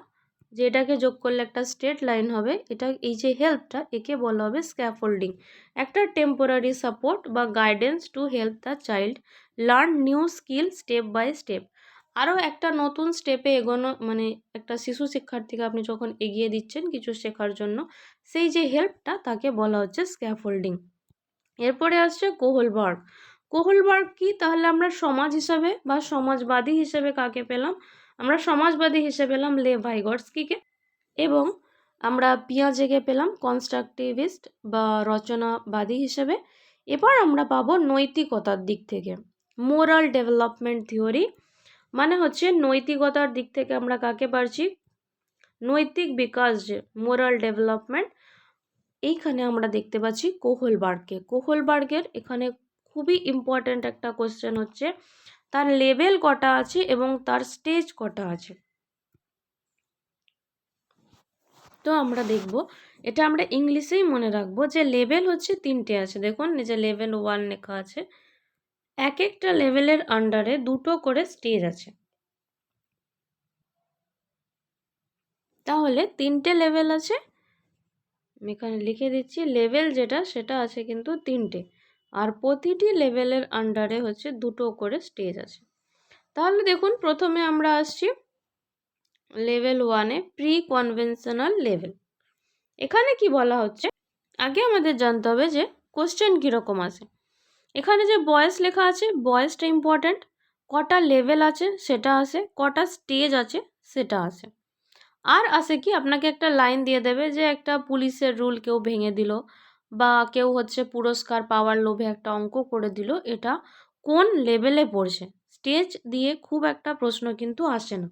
যেটাকে যোগ করলে একটা স্ট্রেট লাইন হবে, এটা এই যে হেল্পটা, একে বলা হবে স্ক্যাফোল্ডিং। একটা টেম্পোরারি সাপোর্ট বা guidance to help the child learn new skill step by step. আরও একটা নতুন স্টেপে এগোনো, মানে একটা শিশু শিক্ষার্থীকে আপনি যখন এগিয়ে দিচ্ছেন কিছু শেখার জন্য, সেই যে হেল্পটা, তাকে বলা হচ্ছে স্ক্যাফোল্ডিং। এরপরে আসছে কোহলবার্গ। কোহলবার্গ কি? তাহলে আমরা সমাজ হিসাবে বা সমাজবাদী হিসেবে কাকে পেলাম? আমরা সমাজবাদী হিসেবে পেলাম লেভ ভাইগটস্কিকে, এবং আমরা পিয়াজেকে পেলাম কনস্ট্রাকটিভিস্ট বা রচনাবাদী হিসেবে। এবার আমরা পাবো নৈতিকতার দিক থেকে মোরাল ডেভেলপমেন্ট থিওরি, মানে হচ্ছে নৈতিকতার দিক থেকে আমরা কাকে পারছি? নৈতিক বিকাশ, যে মোরাল ডেভেলপমেন্ট, এইখানে আমরা দেখতে পাচ্ছি কোহলবার্গকে। কোহলবার্গের এখানে খুবই ইম্পর্ট্যান্ট একটা কোশ্চেন হচ্ছে তার লেভেল কটা আছে এবং তার স্টেজ কটা আছে। তো আমরা দেখব, এটা আমরা ইংলিশেই মনে রাখবো যে লেভেল হচ্ছে 3টে আছে। দেখুন এই যে লেভেল 1 লেখা আছে, এক একটা লেভেলের আন্ডারে 2টো করে স্টেজ আছে। তাহলে 3টে লেভেল আছে, আমি এখানে লিখে দিচ্ছি, লেভেল যেটা সেটা আছে কিন্তু 3টে, আর প্রতিটি লেভেলের আন্ডারে হচ্ছে 2টো করে স্টেজ আছে। তাহলে দেখুন প্রথমে আমরা আসছি লেভেল 1-এ, প্রি কনভেনশনাল লেভেল। এখানে কি বলা হচ্ছে, আগে আমাদের জানতে হবে যে কোশ্চেন কীরকম আসে। এখানে যে বয়স লেখা আছে, বয়সটা ইম্পর্ট্যান্ট, কটা লেভেল আছে সেটা আসে, কটা স্টেজ আছে সেটা আসে, আর আসে কি আপনাকে একটা লাইন দিয়ে দেবে যে একটা পুলিশের রুল কেউ ভেঙে দিল, বা কেউ হচ্ছে পুরস্কার পাওয়ার লোভে একটা অঙ্ক করে দিল, এটা কোন লেভেলে পড়ছে। স্টেজ দিয়ে খুব একটা প্রশ্ন কিন্তু আসে না,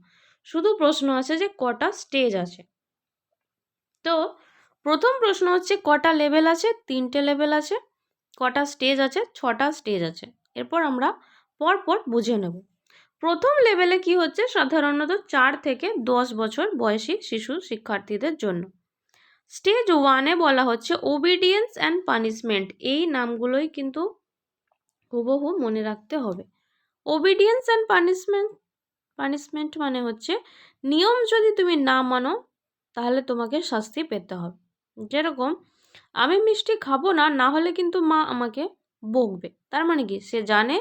শুধু প্রশ্ন আসে যে কটা স্টেজ আছে। তো প্রথম প্রশ্ন হচ্ছে কটা লেভেল আছে? 3টে লেভেল আছে। কটা স্টেজ আছে? 6টা স্টেজ আছে। এরপর আমরা পরপর বুঝে নেব। প্রথম লেভেলে কি হচ্ছে, সাধারণত 4 থেকে 10 বছর বয়সী শিশু শিক্ষার্থীদের জন্য। স্টেজ 1-এ বলা হচ্ছে ওবিডিয়েন্স অ্যান্ড পানিশমেন্ট। এই নামগুলোই কিন্তু হুবহু মনে রাখতে হবে। ওবিডিয়েন্স অ্যান্ড পানিশমেন্ট মানে হচ্ছে নিয়ম যদি তুমি না মানো তাহলে তোমাকে শাস্তি পেতে হবে। যেরকম আমি মিষ্টি খাবো না, না হলে কিন্তু মা আমাকে বকবে। তার মানে কি, সে জানে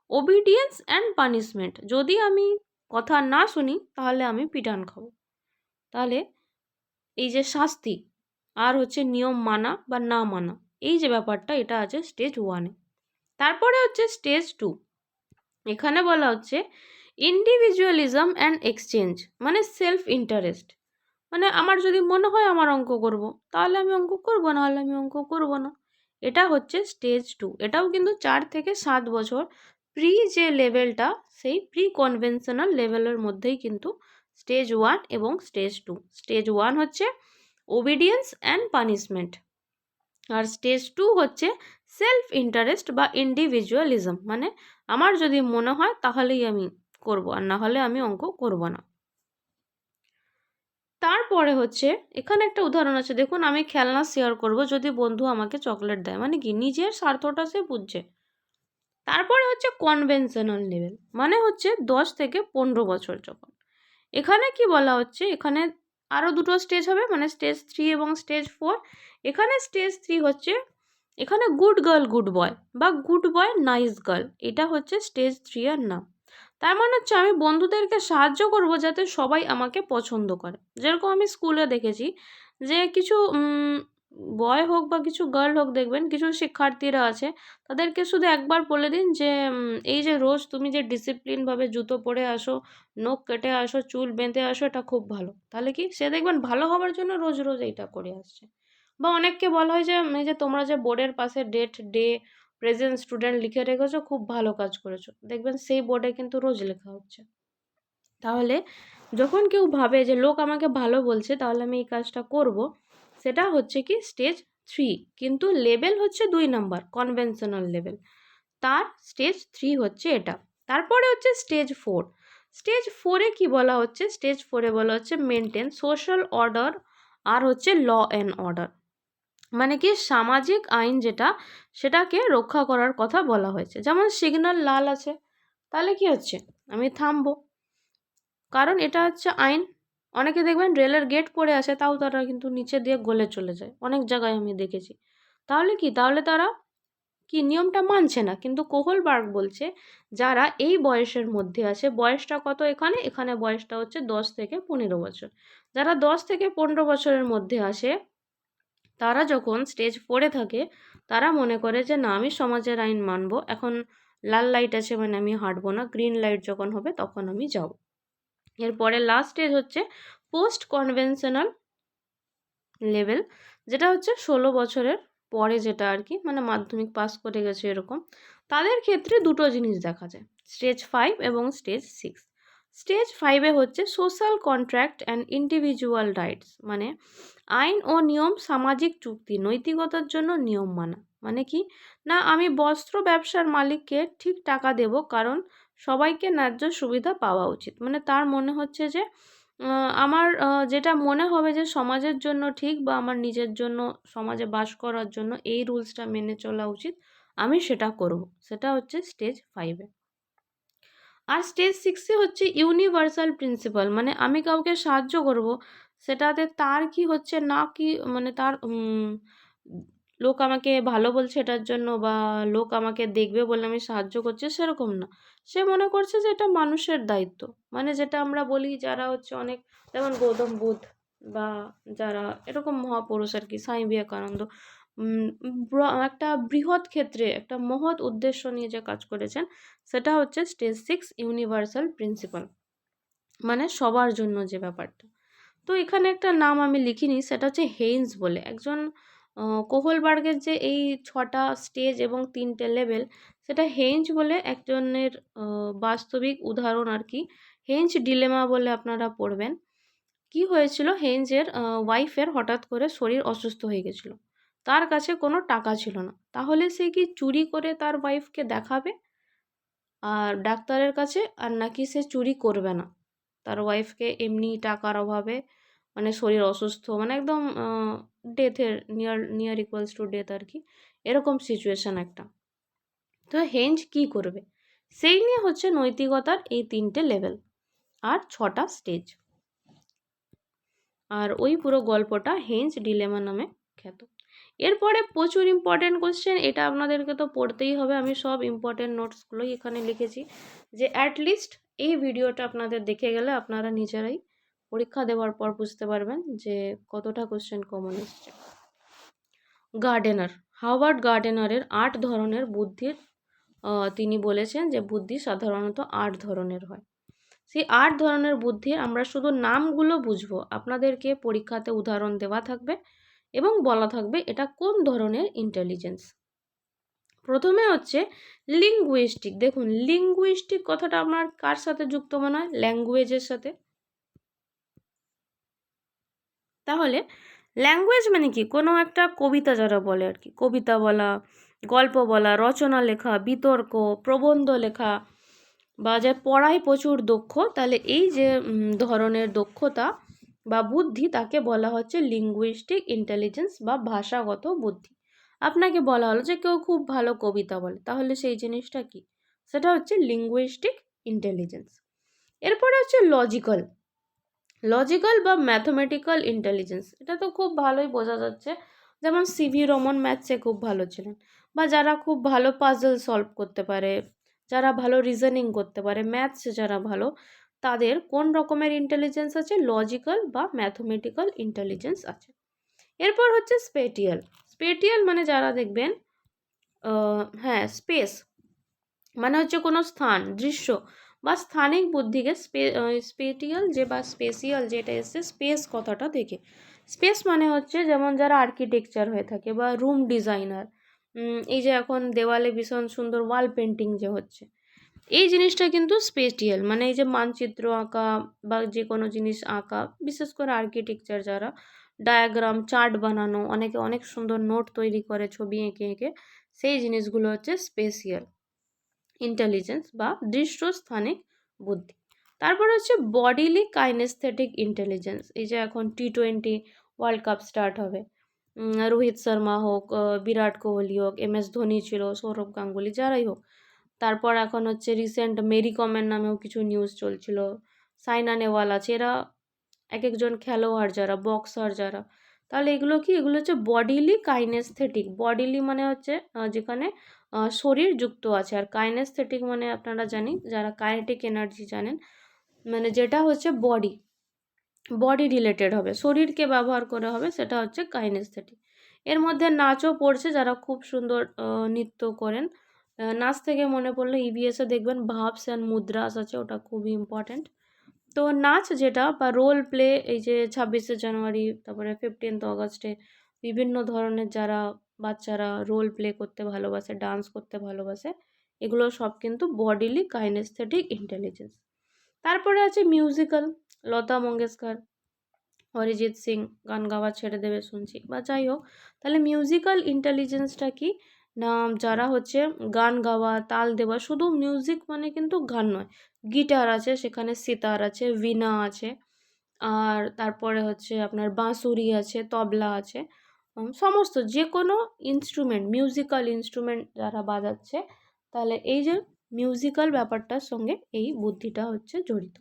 ওবিডিয়েন্স অ্যান্ড পানিশমেন্ট, যদি আমি কথা না শুনি তাহলে আমি পিটান খাবো। তাহলে এই যে শাস্তি আর হচ্ছে নিয়ম মানা বা না মানা, এই যে ব্যাপারটা, এটা আছে স্টেজ 1-এ। তারপরে হচ্ছে স্টেজ 2। এখানে বলা হচ্ছে ইন্ডিভিজুয়ালিজম অ্যান্ড এক্সচেঞ্জ, মানে সেলফ ইন্টারেস্ট, মানে আমার যদি মনে হয় আমার অঙ্ক করব তাহলে আমি অঙ্ক করব, না হলে আমি অঙ্ক করব না। এটা হচ্ছে স্টেজ 2। এটাও কিন্তু 4 থেকে 7 বছর প্রি যে লেভেলটা, সেই প্রি কনভেনশনাল লেভেলের মধ্যেই কিন্তু স্টেজ 1 এবং স্টেজ 2। স্টেজ 1 হচ্ছে ওবিডিয়েন্স অ্যান্ড পানিশমেন্ট, আর স্টেজ 2 হচ্ছে সেলফ ইন্টারেস্ট বা ইন্ডিভিজুয়ালিজম, মানে আমার যদি মনে হয় তাহলেই আমি করব, আর না হলে আমি অঙ্ক করব না। তারপরে হচ্ছে এখানে একটা উদাহরণ আছে, দেখুন আমি খেলনা শেয়ার করব যদি বন্ধু আমাকে চকলেট দেয়, মানে কি নিজের স্বার্থটা সে বুঝছে। তারপরে হচ্ছে কনভেনশনাল লেভেল, মানে হচ্ছে 10 থেকে 15 বছর যখন। এখানে কি বলা হচ্ছে, এখানে আরও 2টো স্টেজ হবে, মানে স্টেজ 3 এবং স্টেজ 4। এখানে স্টেজ 3 হচ্ছে, এখানে গুড গার্ল গুড বয় বা গুড বয় নাইস গার্ল, এটা হচ্ছে স্টেজ 3 এর নাম। তার মানে হচ্ছে আমি বন্ধুদেরকে সাহায্য করব যাতে সবাই আমাকে পছন্দ করে। যেরকম আমি স্কুলে দেখেছি যে কিছু বয় হোক বা কিছু গার্ল হোক, দেখবেন কিছু শিক্ষার্থীরা আছে, তাদেরকে শুধু একবার বলে দিন যে এই যে রোজ তুমি যে ডিসিপ্লিনভাবে জুতো পরে আসো, নখ কেটে আসো, চুল বেঁধে আসো, এটা খুব ভালো। তাহলে কি সে দেখবেন ভালো হওয়ার জন্য রোজ রোজ এইটা করে আসছে। বা অনেককে বলা হয় যে এই যে তোমরা যে বোর্ডের পাশে ডেট, ডে, প্রেজেন্ট স্টুডেন্ট লিখে রেখেছো, খুব ভালো কাজ করেছো, দেখবেন সেই বোর্ডে কিন্তু রোজ লেখা হচ্ছে। তাহলে যখন কেউ ভাবে যে লোক আমাকে ভালো বলছে তাহলে আমি এই কাজটা করব, সেটা হচ্ছে কি স্টেজ 3, কিন্তু লেভেল হচ্ছে 2 নাম্বার কনভেনশনাল লেভেল, তার স্টেজ 3 হচ্ছে এটা। তারপরে হচ্ছে স্টেজ 4। স্টেজ 4-এ কি বলা হচ্ছে, স্টেজ 4-এ বলা হচ্ছে মেনটেন সোশ্যাল অর্ডার আর হচ্ছে ল অ্যান্ড অর্ডার। মানে কি সামাজিক আইন যেটা সেটাকে রক্ষা করার কথা বলা হয়েছে। যেমন সিগন্যাল লাল আছে, তাহলে কি হচ্ছে, আমি থামবো, কারণ এটা হচ্ছে আইন। অনেকে দেখবেন রেলের গেট পড়ে আছে, তাও তারা কিন্তু নিচে দিয়ে গলে চলে যায়, অনেক জায়গায় আমি দেখেছি। তাহলে কি, তাহলে তারা কি নিয়মটা মানছে না। কিন্তু কোহলবার্গ বলছে যারা এই বয়সের মধ্যে আছে, বয়সটা কত এখানে, এখানে বয়সটা হচ্ছে 10 থেকে 15 বছর, যারা 10 থেকে 15 বছরের মধ্যে আসে, তারা যখন স্টেজ 4-এ থাকে, তারা মনে করে যে না, আমি সমাজের আইন মানব, এখন লাল লাইট আছে মানে আমি হাঁটবো না, গ্রিন লাইট যখন হবে তখন আমি যাব। এরপরে লাস্ট স্টেজ হচ্ছে পোস্ট কনভেনশনাল লেভেল, যেটা হচ্ছে 16 বছরের পরে, যেটা আর কি মানে মাধ্যমিক পাস করে গেছে এরকম, তাদের ক্ষেত্রে দুটো জিনিস দেখা যায়, স্টেজ 5 এবং স্টেজ 6। স্টেজ 5-এ হচ্ছে social contract and individual rights, মানে আইন ও নিয়ম, সামাজিক চুক্তি, নৈতিকতার জন্য নিয়ম মানা। মানে কি না, আমি বস্ত্র ব্যবসার মালিককে ঠিক টাকা দেব, কারণ সবাইকে ন্যায্য সুবিধা পাওয়া উচিত। মানে তার মনে হচ্ছে যে আমার যেটা মনে হবে যে সমাজের জন্য ঠিক, বা আমার নিজের জন্য, সমাজে বাস করার জন্য এই রুলসটা মেনে চলা উচিত, আমি সেটা করব। সেটা হচ্ছে স্টেজ 5-এ। আর স্টেজ 6-এ হচ্ছে ইউনিভার্সাল প্রিন্সিপাল, মানে আমি কাউকে সাহায্য করব, সেটাতে তার কি হচ্ছে না কি, মানে তার লোক আমাকে ভালো বলছে এটার জন্য, বা লোক আমাকে দেখবে বলে আমি সাহায্য করছি, সেরকম না। সে মনে করছে যে এটা মানুষের দায়িত্ব। মানে যেটা আমরা বলি, যারা হচ্ছে অনেক, যেমন গৌতম বুদ্ধ, বা যারা এরকম মহাপুরুষ আর কি, স্বামী বিবেকানন্দ, একটা বৃহৎ ক্ষেত্রে একটা মহৎ উদ্দেশ্য নিয়ে যে কাজ করেছেন, সেটা হচ্ছে স্টেজ 6 ইউনিভার্সাল প্রিন্সিপাল, মানে সবার জন্য যে ব্যাপারটা। তো এখানে একটা নাম আমি লিখিনি, সেটা হচ্ছে হেইনস বলে একজন, কোহলবার্গের যে এই 6টা স্টেজ এবং 3টে লেভেল, সেটা হেইনস বলে একজনের বাস্তবিক উদাহরণ আর কি। হেইনস ডিলেমা বলে আপনারা পড়বেন। কি হয়েছিল, হেইনসের ওয়াইফের হঠাৎ করে শরীর অসুস্থ হয়ে গেছিল, তার কাছে কোনো টাকা ছিল না, তাহলে সে কি চুরি করে তার ওয়াইফকে দেখাবে আর ডাক্তারের কাছে, আর নাকি সে চুরি করবে না, তার ওয়াইফকে এমনি টাকার অভাবে, মানে শরীর অসুস্থ, মানে একদম ডেথের near near equals to death আর কি, এরকম সিচুয়েশান একটা। তো হেঞ্জ কি করবে, সেই নিয়ে হচ্ছে নৈতিকতার এই 3টে লেভেল আর 6টা স্টেজ। আর ওই পুরো গল্পটা হেঞ্জ ডিলেমা নামে খ্যাত। এরপরে প্রচুর ইম্পর্টেন্ট কোশ্চেন, এটা আপনাদেরকে তো পড়তেই হবে, আমি সব ইম্পর্টেন্ট নোটসগুলোই এখানে লিখেছি, যে অ্যাটলিস্ট এই ভিডিওটা আপনাদের দেখে গেলে আপনারা নিজেরাই পরীক্ষা দেওয়ার পর বুঝতে পারবেন যে কতটা কোশ্চেন কমন এসছে। গার্ডেনার, হাওয়ার্ড গার্ডেনারের 8 ধরনের বুদ্ধির, তিনি বলেছেন যে বুদ্ধি সাধারণত 8 ধরনের হয়। সেই 8 ধরনের বুদ্ধির আমরা শুধু নামগুলো বুঝবো, আপনাদেরকে পরীক্ষাতে উদাহরণ দেওয়া থাকবে এবং বলা থাকবে এটা কোন ধরনের ইন্টেলিজেন্স। প্রথমে হচ্ছে লিঙ্গুইস্টিক। দেখুন, লিঙ্গুইস্টিক কথাটা আপনার কার সাথে যুক্ত মনে হয়, ল্যাঙ্গুয়েজের সাথে। তাহলে ল্যাঙ্গুয়েজ মানে কি, কোনো একটা কবিতা যারা বলে আর কি, কবিতা বলা, গল্প বলা, রচনা লেখা, বিতর্ক, প্রবন্ধ লেখা, বা যে পড়ায় প্রচুর দক্ষ, তাহলে এই যে ধরনের দক্ষতা বা বুদ্ধি, তাকে বলা হচ্ছে লিঙ্গুইস্টিক ইন্টেলিজেন্স বা ভাষাগত বুদ্ধি। আপনাকে বলা হলো যে কেউ খুব ভালো কবিতা বলে, তাহলে সেই জিনিসটা কি, সেটা হচ্ছে লিঙ্গুইস্টিক ইন্টেলিজেন্স। এরপরে হচ্ছে লজিক্যাল, লজিক্যাল বা ম্যাথমেটিক্যাল ইন্টেলিজেন্স, এটা তো খুব ভালোই বোঝা যাচ্ছে, যেমন সিভি রমন ম্যাথসে খুব ভালো ছিলেন, বা যারা খুব ভালো পাজল সলভ করতে পারে, যারা ভালো রিজনিং করতে পারে, ম্যাথস যারা ভালো, তাদের কোন রকমের ইন্টেলিজেন্স আছে, লজিক্যাল বা ম্যাথমেটিক্যাল ইন্টেলিজেন্স আছে। এরপর হচ্ছে স্পেটিয়াল। স্পেটিয়াল মানে যারা দেখবেন, হ্যাঁ স্পেস মানে হচ্ছে কোনো স্থান, দৃশ্য বা স্থানিক বুদ্ধিকে স্পেটিয়াল যে বা স্পেশিয়াল, যেটা এসছে স্পেস কথাটা থেকে। স্পেস মানে হচ্ছে যেমন যারা আর্কিটেকচার হয়ে থাকে বা রুম ডিজাইনার, এই যে এখন দেওয়ালে ভীষণ সুন্দর ওয়াল পেন্টিং যে হচ্ছে, এই জিনিসটা কিন্তু স্পেটিয়াল, মানে এই যে মানচিত্র আঁকা বা যে কোনো জিনিস আঁকা, বিশেষ করে আর্কিটেকচার যারা, ডায়াগ্রাম, চার্ট বানানো, অনেকে অনেক সুন্দর নোট তৈরি করে ছবি এঁকে এঁকে, সেই জিনিসগুলো হচ্ছে স্পেশিয়াল ইন্টেলিজেন্স বা দৃশ্যস্থানিক বুদ্ধি। তারপর হচ্ছে বডিলি কাইনেস্থেটিক ইন্টেলিজেন্স, এই যে এখন T20 ওয়ার্ল্ড কাপ স্টার্ট হবে, রোহিত শর্মা হোক, বিরাট কোহলি হোক, MS ধোনি ছিল, সৌরভ গাঙ্গুলি, যারাই হোক। তারপর এখন হচ্ছে রিসেন্ট মেরি কমের নামেও কিছু নিউজ চলছিল, সাইনা নেওয়াল আছে, এরা এক একজন খেলোয়াড় যারা, বক্সার যারা, তাহলে এগুলো কি, এগুলো হচ্ছে বডিলি কাইনেস্থেটিক। বডিলি মানে হচ্ছে যেখানে শরীর যুক্ত আছে, আর কাইনেস্থেটিক মানে আপনারা জানি, যারা কাইনেটিক এনার্জি জানেন, মানে যেটা হচ্ছে বডি রিলেটেড হবে, শরীরকে ব্যবহার করে হবে, সেটা হচ্ছে কাইনেস্থেটিক। এর মধ্যে নাচও পড়ছে, যারা খুব সুন্দর নৃত্য করেন। নাচ থেকে মনে পড়লো EVS-এ দেখবেন ভাবস অ্যান্ড মুদ্রাস আছে, ওটা খুবই ইম্পর্ট্যান্ট। তো নাচ যেটা বা রোল প্লে, এই যে 26শে জানুয়ারি, তারপরে 15th অগস্টে বিভিন্ন ধরনের যারা বাচ্চারা রোল প্লে করতে ভালোবাসে, ডান্স করতে ভালোবাসে, এগুলো সব কিন্তু বডিলি কাইনেস্থেটিক ইন্টেলিজেন্স। তারপরে আছে মিউজিক্যাল, লতা মঙ্গেশকর, অরিজিৎ সিং গান গাওয়া ছেড়ে দেবে শুনছি, বা যাই হোক। তাহলে মিউজিক্যাল ইন্টেলিজেন্সটা কি না, যারা হচ্ছে গান গাওয়া, তাল দেওয়া, শুধু মিউজিক মানে কিন্তু গান নয়, গিটার আছে, সেখানে সিতার আছে, বীণা আছে, আর তারপরে হচ্ছে আপনার বাঁশুরি আছে, তবলা আছে, সমস্ত যে কোনো ইনস্ট্রুমেন্ট, মিউজিক্যাল ইনস্ট্রুমেন্ট যারা বাজাচ্ছে, তাহলে এই যে মিউজিক্যাল ব্যাপারটার সঙ্গে এই বুদ্ধিটা হচ্ছে জড়িত।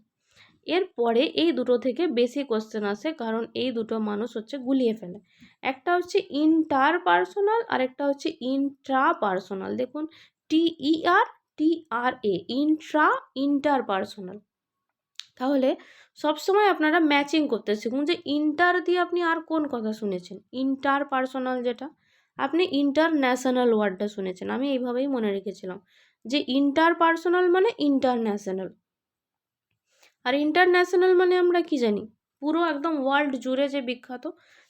এরপরে এই দুটো থেকে বেশি কোশ্চেন আসে, কারণ এই দুটো মানুষ হচ্ছে গুলিয়ে ফেলে। একটা হচ্ছে ইন্টার পার্সোনাল, আর একটা হচ্ছে ইন্ট্রা পার্সোনাল। দেখুন, TER ইন্টার পার্সোনাল। তাহলে সবসময় আপনারা ম্যাচিং করতে শিখুন, যে ইন্টার দিয়ে আপনি আর কোন কথা শুনেছেন। ইন্টার পার্সোনাল যেটা, আপনি ইন্টারন্যাশনাল ওয়ার্ডটা শুনেছেন, আমি এইভাবেই মনে রেখেছিলাম যে ইন্টার পার্সোনাল মানে ইন্টারন্যাশনাল, আর ইন্টারন্যাশনাল মানে আমরা কি জানি, পুরো একদম ওয়ার্ল্ড জুড়ে যে বিখ্যাত,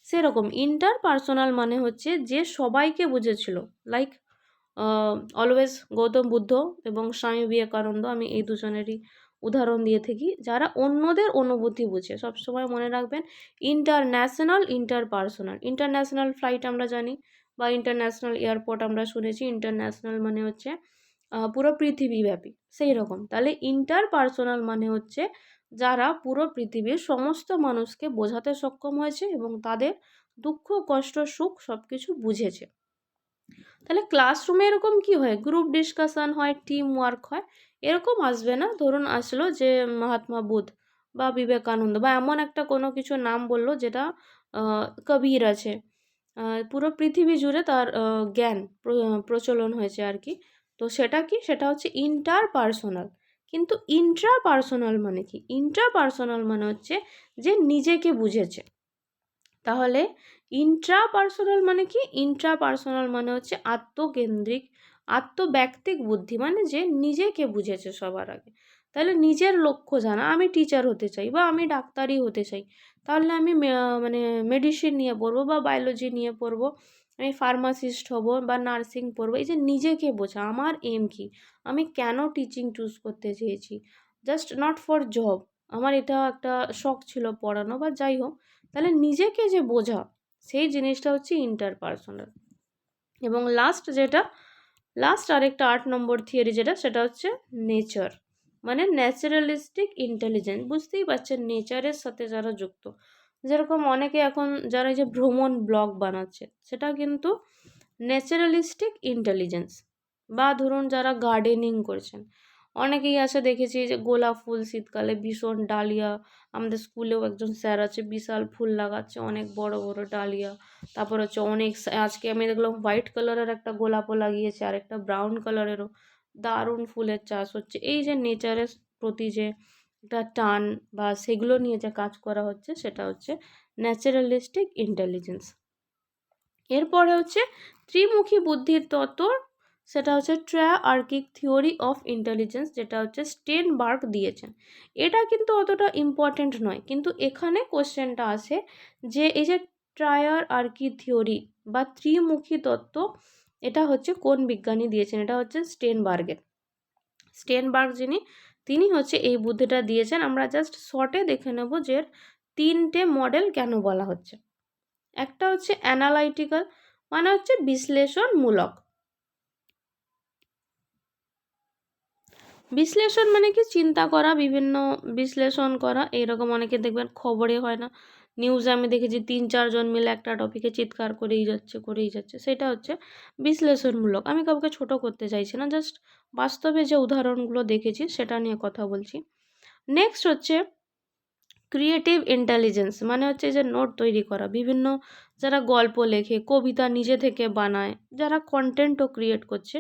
সেরকম। ইন্টার পার্সোনাল মানে হচ্ছে যে সবাইকে বুঝেছিল, লাইক অলওয়েজ গৌতম বুদ্ধ এবং স্বামী বিবেকানন্দ, আমি এই দুজনেরই উদাহরণ দিয়ে থাকি, যারা অন্যদের অনুভূতি বুঝে। সবসময় মনে রাখবেন, international, inter personal. International flight আমরা জানি, বা ইন্টারন্যাশনাল এয়ারপোর্ট আমরা শুনেছি, ইন্টারন্যাশনাল মানে হচ্ছে পুরো পৃথিবীব্যাপী, সেই রকম। তাহলে ইন্টার পার্সোনাল মানে হচ্ছে যারা পুরো পৃথিবীর সমস্ত মানুষকে বোঝাতে সক্ষম হয়েছে এবং তাদের দুঃখ, কষ্ট, সুখ সব কিছু বুঝেছে। তাহলে ক্লাসরুমে এরকম কি হয়, গ্রুপ ডিসকাশন হয়, টিম ওয়ার্ক হয়, এরকম আসবে না। ধরুন আসলো যে মহাত্মা বুদ্ধ বা বিবেকানন্দ, বা এমন একটা কোনো কিছু নাম বললো যেটা কবির আছে, পুরো পৃথিবী জুড়ে তার জ্ঞান প্রচলন হয়েছে আর কি। তো সেটা কি, সেটা হচ্ছে ইন্টার পার্সোনাল। কিন্তু ইন্ট্রা পার্সোনাল মানে কি, ইন্ট্রা পার্সোনাল মানে হচ্ছে যে নিজেকে বুঝেছে। তাহলে ইন্ট্রা পার্সোনাল মানে কি, ইন্ট্রা পার্সোনাল মানে হচ্ছে আত্মকেন্দ্রিক, আত্মব্যক্তিক বুদ্ধি, মানে যে নিজেকে বুঝেছে সবার আগে। তাহলে নিজের লক্ষ্য জানা, আমি টিচার হতে চাই বা আমি ডাক্তারই হতে চাই, তাহলে আমি মানে মেডিসিন নিয়ে পড়বো বা বায়োলজি নিয়ে পড়বো, আমি ফার্মাসিস্ট হব বা নার্সিং পড়বো। এই যে নিজেকে বোঝা, আমার এম কি, আমি কেন টিচিং চুজ করতে চেয়েছি, জাস্ট নট ফর জব, আমার এটা একটা শখ ছিল পড়ানো বা যাই হোক। তাহলে নিজেকে যে বোঝা, সেই জিনিসটা হচ্ছে ইন্টারপার্সোনাল। এবং লাস্ট আরেকটা 8 নম্বর থিওরি যেটা, সেটা হচ্ছে নেচার, মানে ন্যাচারালিস্টিক ইন্টেলিজেন্স। বুঝতেই পারছেন, নেচারের সাথে যারা যুক্ত, যেরকম অনেকে এখন যারা এই যে ভ্রমণ ব্লগ বানাচ্ছে, সেটা কিন্তু ন্যাচারালিস্টিক ইন্টেলিজেন্স। বা ধরুন যারা গার্ডেনিং করছেন, অনেকেই আছে দেখেছি যে গোলাপ ফুল শীতকালে ভীষণ, ডালিয়া, আমাদের স্কুলেও একজন স্যার আছে, বিশাল ফুল লাগাচ্ছে, অনেক বড় বড় ডালিয়া। তারপর হচ্ছে অনেক, আজকে আমি দেখলাম হোয়াইট কালারের একটা গোলাপও লাগিয়েছে, আর একটা ব্রাউন কালারেরও, দারুণ ফুলের চাষ হচ্ছে। এই যে নেচারের প্রতি যে একটা টান, বা সেগুলো নিয়ে যে কাজ করা হচ্ছে, সেটা হচ্ছে ন্যাচারালিস্টিক ইন্টেলিজেন্স। এরপরে হচ্ছে ত্রিমুখী বুদ্ধির তত্ত্ব, সেটা হচ্ছে ট্রায়ার্কিক থিওরি অফ ইন্টেলিজেন্স, যেটা হচ্ছে স্টেনবার্গ দিয়েছেন। এটা কিন্তু অতটা ইম্পর্টেন্ট নয়, কিন্তু এখানে কোশ্চেনটা আসে যে এই যে ট্রায়ার্কি থিওরি বা ত্রিমুখী তত্ত্ব, এটা হচ্ছে কোন বিজ্ঞানী দিয়েছেন, এটা হচ্ছে স্টেনবার্গ তিনি হচ্ছে এই বুদ্ধিটা দিয়েছেন। আমরা জাস্ট শর্টে দেখে নেব যে 3টে মডেল কেন বলা হচ্ছে। একটা হচ্ছে অ্যানালাইটিক্যাল, মানে হচ্ছে বিশ্লেষণমূলক। বিশ্লেষণ মানে কি, চিন্তা করা, বিভিন্ন বিশ্লেষণ করা, এইরকম। অনেকে দেখবেন খবরে হয় না, নিউজে আমি দেখেছি ৩-৪ জন মিলে একটা টপিকে চিৎকার করেই যাচ্ছে। সেটা হচ্ছে বিশ্লেষণমূলক। আমি কাউকে ছোট করতে চাইছি না, জাস্ট বাস্তবে যে উদাহরণগুলো দেখেছি সেটা নিয়ে কথা বলছি। নেক্সট হচ্ছে ক্রিয়েটিভ ইন্টেলিজেন্স, মানে হচ্ছে যে নোট তৈরি করা, বিভিন্ন যারা গল্প লেখে, কবিতা নিজে থেকে বানায়, যারা কন্টেন্টও ক্রিয়েট করছে,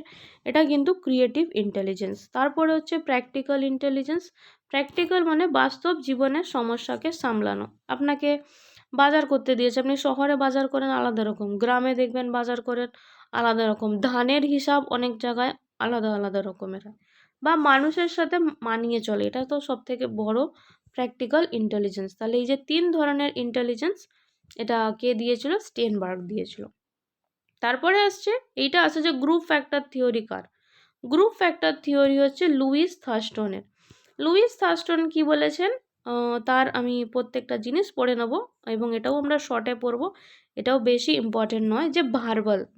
এটা কিন্তু ক্রিয়েটিভ ইন্টেলিজেন্স। তারপরে হচ্ছে প্র্যাকটিক্যাল ইন্টেলিজেন্স। প্র্যাকটিক্যাল মানে বাস্তব জীবনের সমস্যাকে সামলানো। আপনাকে বাজার করতে দিয়েছে, আপনি শহরে বাজার করেন আলাদা রকম, গ্রামে দেখবেন বাজার করেন আলাদা রকম, ধানের হিসাব অনেক জায়গায় আলাদা আলাদা রকমের হয়, বা মানুষের সাথে মানিয়ে চলে, এটা তো সব থেকে বড় প্র্যাকটিক্যাল ইন্টেলিজেন্স। তাহলে এই যে 3 ধরনের ইন্টেলিজেন্স, এটা কে দিয়েছিল? স্টেনবার্গ দিয়েছিল। তারপরে আসছে এইটা আছে যে গ্রুপ ফ্যাক্টর থিওরি কার? গ্রুপ ফ্যাক্টর থিওরি হচ্ছে লুইস থার্স্টনের। লুইস থার্স্টন কি বলেছেন? তার আমি প্রত্যেকটা জিনিস পড়ে নেব, এবং এটাও আমরা শর্টে পড়ব, এটাও বেশি ইম্পর্টেন্ট নয়। যে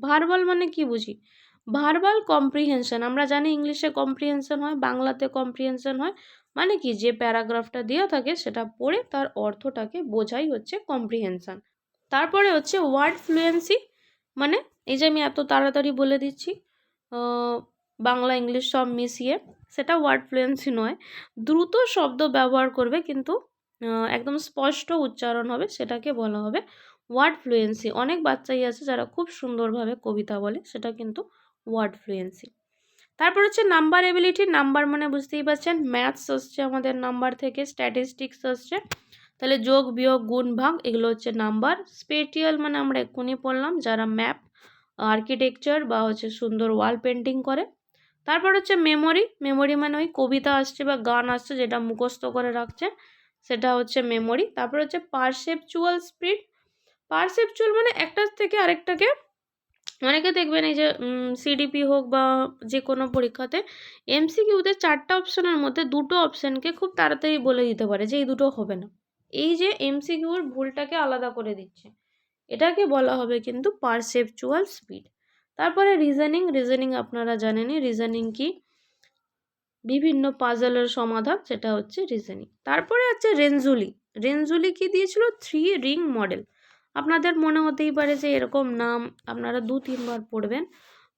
ভার্বাল মানে কি বুঝি? ভার্বাল কম্প্রিহেনশন, আমরা জানি ইংলিশে কম্প্রিহেনশন হয়, বাংলাতে কম্প্রিহেনশন হয়, মানে কি যে প্যারাগ্রাফটা দেওয়া থাকে সেটা পড়ে তার অর্থটাকে বোঝাই হচ্ছে কম্প্রিহেনশন। তারপরে হচ্ছে ওয়ার্ড ফ্লুয়েন্সি, মানে এই যে আমি এত তাড়াতাড়ি বলে দিচ্ছি বাংলা ইংলিশ সব মিশিয়ে, সেটা ওয়ার্ড ফ্লুয়েন্সি নয়। দ্রুত শব্দ ব্যবহার করবে কিন্তু একদম স্পষ্ট উচ্চারণ হবে, সেটাকে বলা হবে ওয়ার্ড ফ্লুয়েন্সি। অনেক বাচ্চাই আছে যারা খুব সুন্দরভাবে কবিতা বলে, সেটা কিন্তু ওয়ার্ড ফ্লুয়েন্সি। তারপর হচ্ছে নাম্বার এবিলিটি। নাম্বার মানে বুঝতেই পারছেন, ম্যাথস আসছে আমাদের নাম্বার থেকে, স্ট্যাটিস্টিক্স আসছে, তাহলে যোগ বিয়োগ গুণ ভাগ এগুলো হচ্ছে নাম্বার। স্পেটিয়াল মানে আমরা এক্ষুনি পড়লাম, যারা ম্যাপ, আর্কিটেকচার বা হচ্ছে সুন্দর ওয়াল পেন্টিং করে। তারপর হচ্ছে মেমোরি। মেমোরি মানে ওই কবিতা আসছে বা গান আসছে যেটা মুখস্থ করে রাখছে, সেটা হচ্ছে মেমোরি। তারপর হচ্ছে পারসেপচুয়াল স্পিড। পারসেপচুয়াল মানে একটার থেকে আরেকটাকে, অনেকে দেখবেন এই যে সিডিপি হোক বা যে কোনো পরীক্ষাতে এমসিকিউতে 4টা অপশনের মধ্যে 2টো অপশনকে খুব তাড়াতাড়ি বলে দিতে পারে যে এই দুটো হবে না। এই যে এমসিকিউর ভুলটাকে আলাদা করে দিচ্ছে, এটাকে বলা হবে কিন্তু পারসেপচুয়াল স্পিড। তারপরে রিজনিং। রিজনিং আপনারা জানেনই, রিজনিং কি? বিভিন্ন পাজলের সমাধান, সেটা হচ্ছে রিজনিং। তারপরে আছে রেনজুলি। রেনজুলি কি দিয়েছিল? 3 রিং মডেল। আপনাদের মনে হতেই পারে যে এরকম নাম আপনারা 2-3 বার পড়বেন,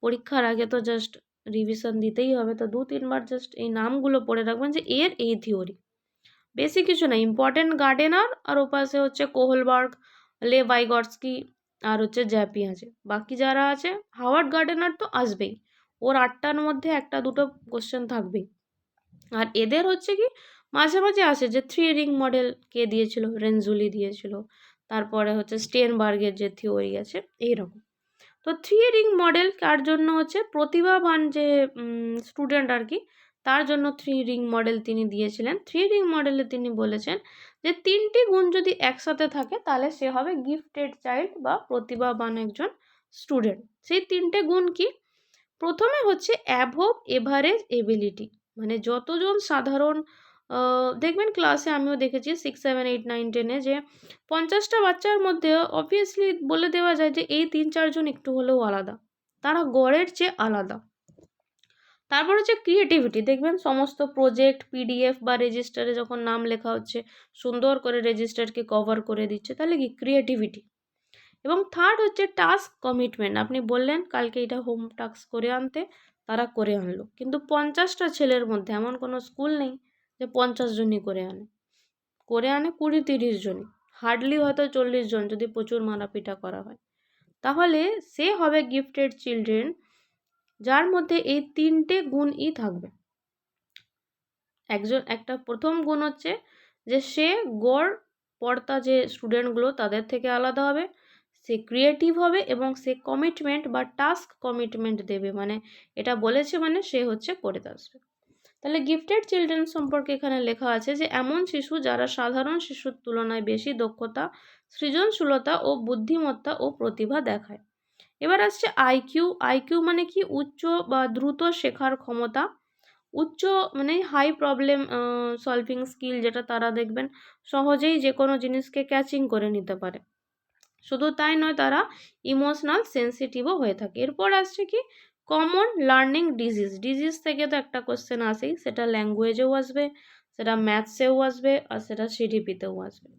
পরীক্ষার আগে তো জাস্ট রিভিশন দিতেই হবে, তো 2-3 বার জাস্ট এই নামগুলো পড়ে রাখবেন যে এর এই থিওরি, বেশি কিছু না। ইম্পর্টেন্ট গার্ডেনার, আর ওপাশে হচ্ছে কোহলবার্গ, লে ভাইগটস্কি, আর হচ্ছে জ্যাপি আছে। বাকি যারা আছে, হাওয়ার্ড গার্ডেনার তো আসবেই, ওর 8টার মধ্যে 1-2টো কোশ্চেন থাকবেই। আর এদের হচ্ছে কি মাঝে মাঝে আসে যে 3 রিং মডেল কে দিয়েছিল? রেনজুলি দিয়েছিল। তারপরে হচ্ছে স্টেনবার্গের যে থিওরি আছে এইরকম। তো 3 রিং মডেল কার জন্য? হচ্ছে প্রতিভাবান যে স্টুডেন্ট আর কি, তার জন্য 3 রিং মডেল তিনি দিয়েছিলেন। 3 রিং মডেলে তিনি বলেছেন যে 3টি গুণ যদি একসাথে থাকে তাহলে সে হবে গিফটেড চাইল্ড বা প্রতিভাবান একজন স্টুডেন্ট। সেই 3টে গুণ কি? প্রথমে হচ্ছে অ্যাভব এভারেজ এবিলিটি, মানে যতজন সাধারণ দেখবেন ক্লাসে আমিও দেখেছি 6, 7, 8, 9, 10-এ যে 50টা বাচ্চার মধ্যে অবভিয়াসলি বলে দেওয়া যায় যে এই 3-4 জন একটু হলেও আলাদা, তারা গড়ের চেয়ে আলাদা। তারপর হচ্ছে ক্রিয়েটিভিটি। দেখবেন সমস্ত প্রজেক্ট, পিডিএফ বা রেজিস্টারে যখন নাম লেখা হচ্ছে, সুন্দর করে রেজিস্টারকে কভার করে দিচ্ছে, তাহলে কি ক্রিয়েটিভিটি। এবং থার্ড হচ্ছে টাস্ক কমিটমেন্ট। আপনি বললেন কালকে এটা হোম টাস্ক করে আনতে, তারা করে আনলো, কিন্তু 50টা ছেলের মধ্যে এমন কোনো স্কুল নেই যে 50 জনই করে আনে। করে আনে 20-30 জনই, হার্ডলি হয়তো 40 জন যদি প্রচুর মারাপিটা করা হয়। তাহলে সে হবে গিফটেড চিলড্রেন যার মধ্যে এই 3টে গুণই থাকবে। একটা প্রথম গুণ হচ্ছে যে সে গড় পড়তা যে স্টুডেন্টগুলো তাদের থেকে আলাদা হবে, সে ক্রিয়েটিভ হবে, এবং সে কমিটমেন্ট বা টাস্ক কমিটমেন্ট দেবে, মানে এটা বলেছে মানে সে হচ্ছে করে আসবে। তাহলে গিফটেড চিলড্রেন সম্পর্কে এখানে লেখা আছে যে এমন শিশু যারা সাধারণ শিশুর তুলনায় বেশি দক্ষতা, সৃজনশীলতা ও বুদ্ধিমত্তা ও প্রতিভা দেখায়। এবার আসছে আইকিউ। আইকিউ মানে কি? উচ্চ বা দ্রুত শেখার ক্ষমতা। উচ্চ মানে হাই প্রবলেম সলভিং স্কিল, যেটা তারা দেখবেন সহজেই যে কোনো জিনিসকে ক্যাচিং করে নিতে পারে। শুধু তাই নয়, তারা ইমোশনাল সেন্সিটিভও হয়ে থাকে। এরপর আসছে কি? Common learning disease. ডিজিজ থেকে তো একটা কোশ্চেন আসেই, সেটা ল্যাঙ্গুয়েজেও আসবে, সেটা ম্যাথসেও আসবে, আর সেটা সিডিপিতেও আসবে।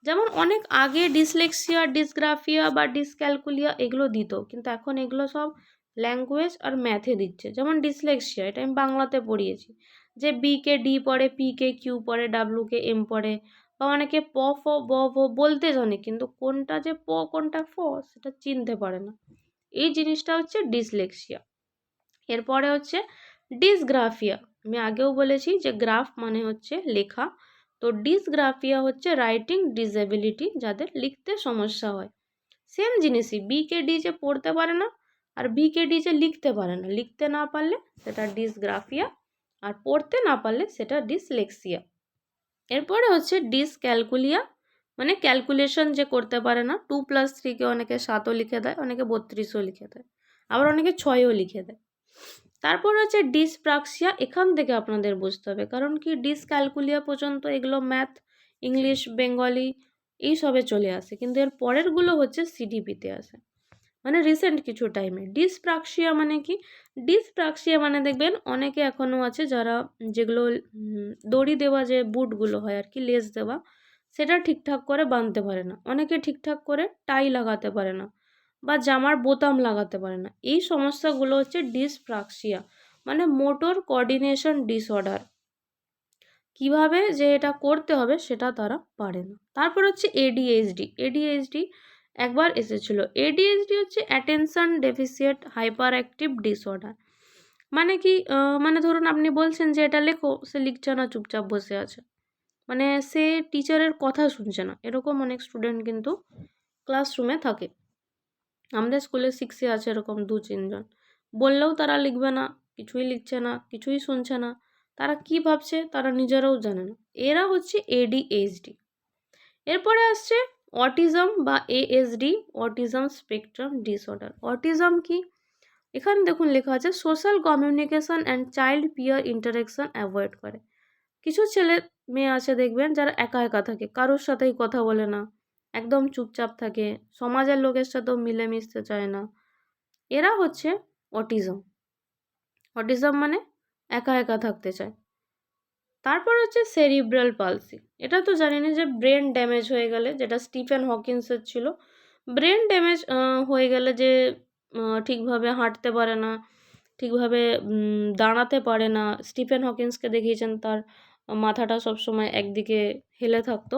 যেমন অনেক আগে ডিসলেক্সিয়া, ডিসগ্রাফিয়া বা ডিসক্যালকুলিয়া এগুলো দিত, কিন্তু এখন এগুলো সব ল্যাঙ্গুয়েজ আর ম্যাথে দিচ্ছে। যেমন ডিসলেক্সিয়া, এটা আমি বাংলাতে পড়িয়েছি, যে বি কে ডি পড়ে, পি কে কিউ পড়ে, ডাব্লু কে এম পড়ে, বা অনেকে প ফ ব ভ বলতে জানে কিন্তু কোনটা যে প কোনটা ফ সেটা চিনতে পারে না। এই জিনিসটা হচ্ছে ডিসলেক্সিয়া। এরপরে হচ্ছে ডিসগ্রাফিয়া। আমি আগেও বলেছি যে গ্রাফ মানে হচ্ছে লেখা, তো ডিসগ্রাফিয়া হচ্ছে রাইটিং ডিসএবিলিটি, যাদের লিখতে সমস্যা হয়। সেম জিনিসই, বি কে ডি যে পড়তে পারে না আর বি কে ডি যে লিখতে পারে না, লিখতে না পারলে সেটা ডিসগ্রাফিয়া, আর পড়তে না পারলে সেটা ডিসলেক্সিয়া। এরপরে হচ্ছে ডিসক্যালকুলিয়া, মানে ক্যালকুলেশন যে করতে পারে না, 2+3 কে অনেকে 7ও লিখে দেয়, অনেকে 32ও লিখে দেয়, আবার অনেকে 6ও লিখে দেয়। তারপর হচ্ছে ডিসপ্রাক্সিয়া, এখান থেকে আপনাদের বুঝতে হবে, কারণ কি ডিসক্যালকুলিয়া পর্যন্ত এগুলো ম্যাথ, ইংলিশ, বেঙ্গলি এইসবে চলে আসে, কিন্তু এর পরেরগুলো হচ্ছে সিডিপিতে আসে, মানে রিসেন্ট কিছু টাইমে। ডিসপ্রাক্সিয়া মানে কি? ডিসপ্রাক্সিয়া মানে দেখবেন অনেকে এখনও আছে যারা, যেগুলো দড়ি দেওয়া যে বুটগুলো হয় আর কি, লেস দেওয়া, সেটা ঠিকঠাক করে বাঁধতে পারে না, অনেকে ঠিকঠাক করে টাই লাগাতে পারে না, বা জামার বোতাম লাগাতে পারে না। এই সমস্যাগুলো হচ্ছে ডিসপ্রাক্সিয়া, মানে মোটর কোঅর্ডিনেশন ডিসঅর্ডার। কিভাবে যে এটা করতে হবে সেটা তারা পারে না। তারপর হচ্ছে এডিএইচডি। এডিএইচডি একবার এসেছিল। এডিএইচডি হচ্ছে অ্যাটেনশন ডেফিসিয়েট হাইপার অ্যাক্টিভ ডিসঅর্ডার। মানে কি, মানে ধরুন আপনি বলছেন যে এটা লেখো, সে লিখছে না, চুপচাপ বসে আছে, মানে সে টিচারের কথা শুনছে না। এরকম অনেক স্টুডেন্ট কিন্তু ক্লাসরুমে থাকে। আমাদের স্কুলে 6-এ আছে এরকম 2-3 জন। বললেও তারা লিখবে না, কিছুই লিখছে না, কিছুই শুনছে না। তারা কি ভাবছে তারা নিজেরাও জানে না। এরা হচ্ছে এডিএইচডি। এরপরে আসছে অটিজম বা ASD, autism spectrum disorder. Autism কি? এখানে দেখুন লেখা আছে social communication and child peer interaction avoid করে। কিছু ছেলে মেয়ে আছে দেখবেন যারা একা একা থাকে, কারোর সাথেই কথা বলে না, একদম চুপচাপ থাকে, সমাজের লোকের সাথেও মিলেমিশতে চায় না। এরা হচ্ছে অটিজম। অটিজম মানে একা একা থাকতে চায়। তারপর হচ্ছে সেরিব্রাল পালসি। এটা তো জানি না, যে ব্রেন ড্যামেজ হয়ে গেলে, যেটা স্টিফেন হকিন্সের ছিল। ব্রেন ড্যামেজ হয়ে গেলে যে ঠিকভাবে হাঁটতে পারে না, ঠিকভাবে দাঁড়াতে পারে না। স্টিফেন হকিন্সকে দেখিয়েছেন, তার মাথাটা সবসময় একদিকে হেলে থাকতো।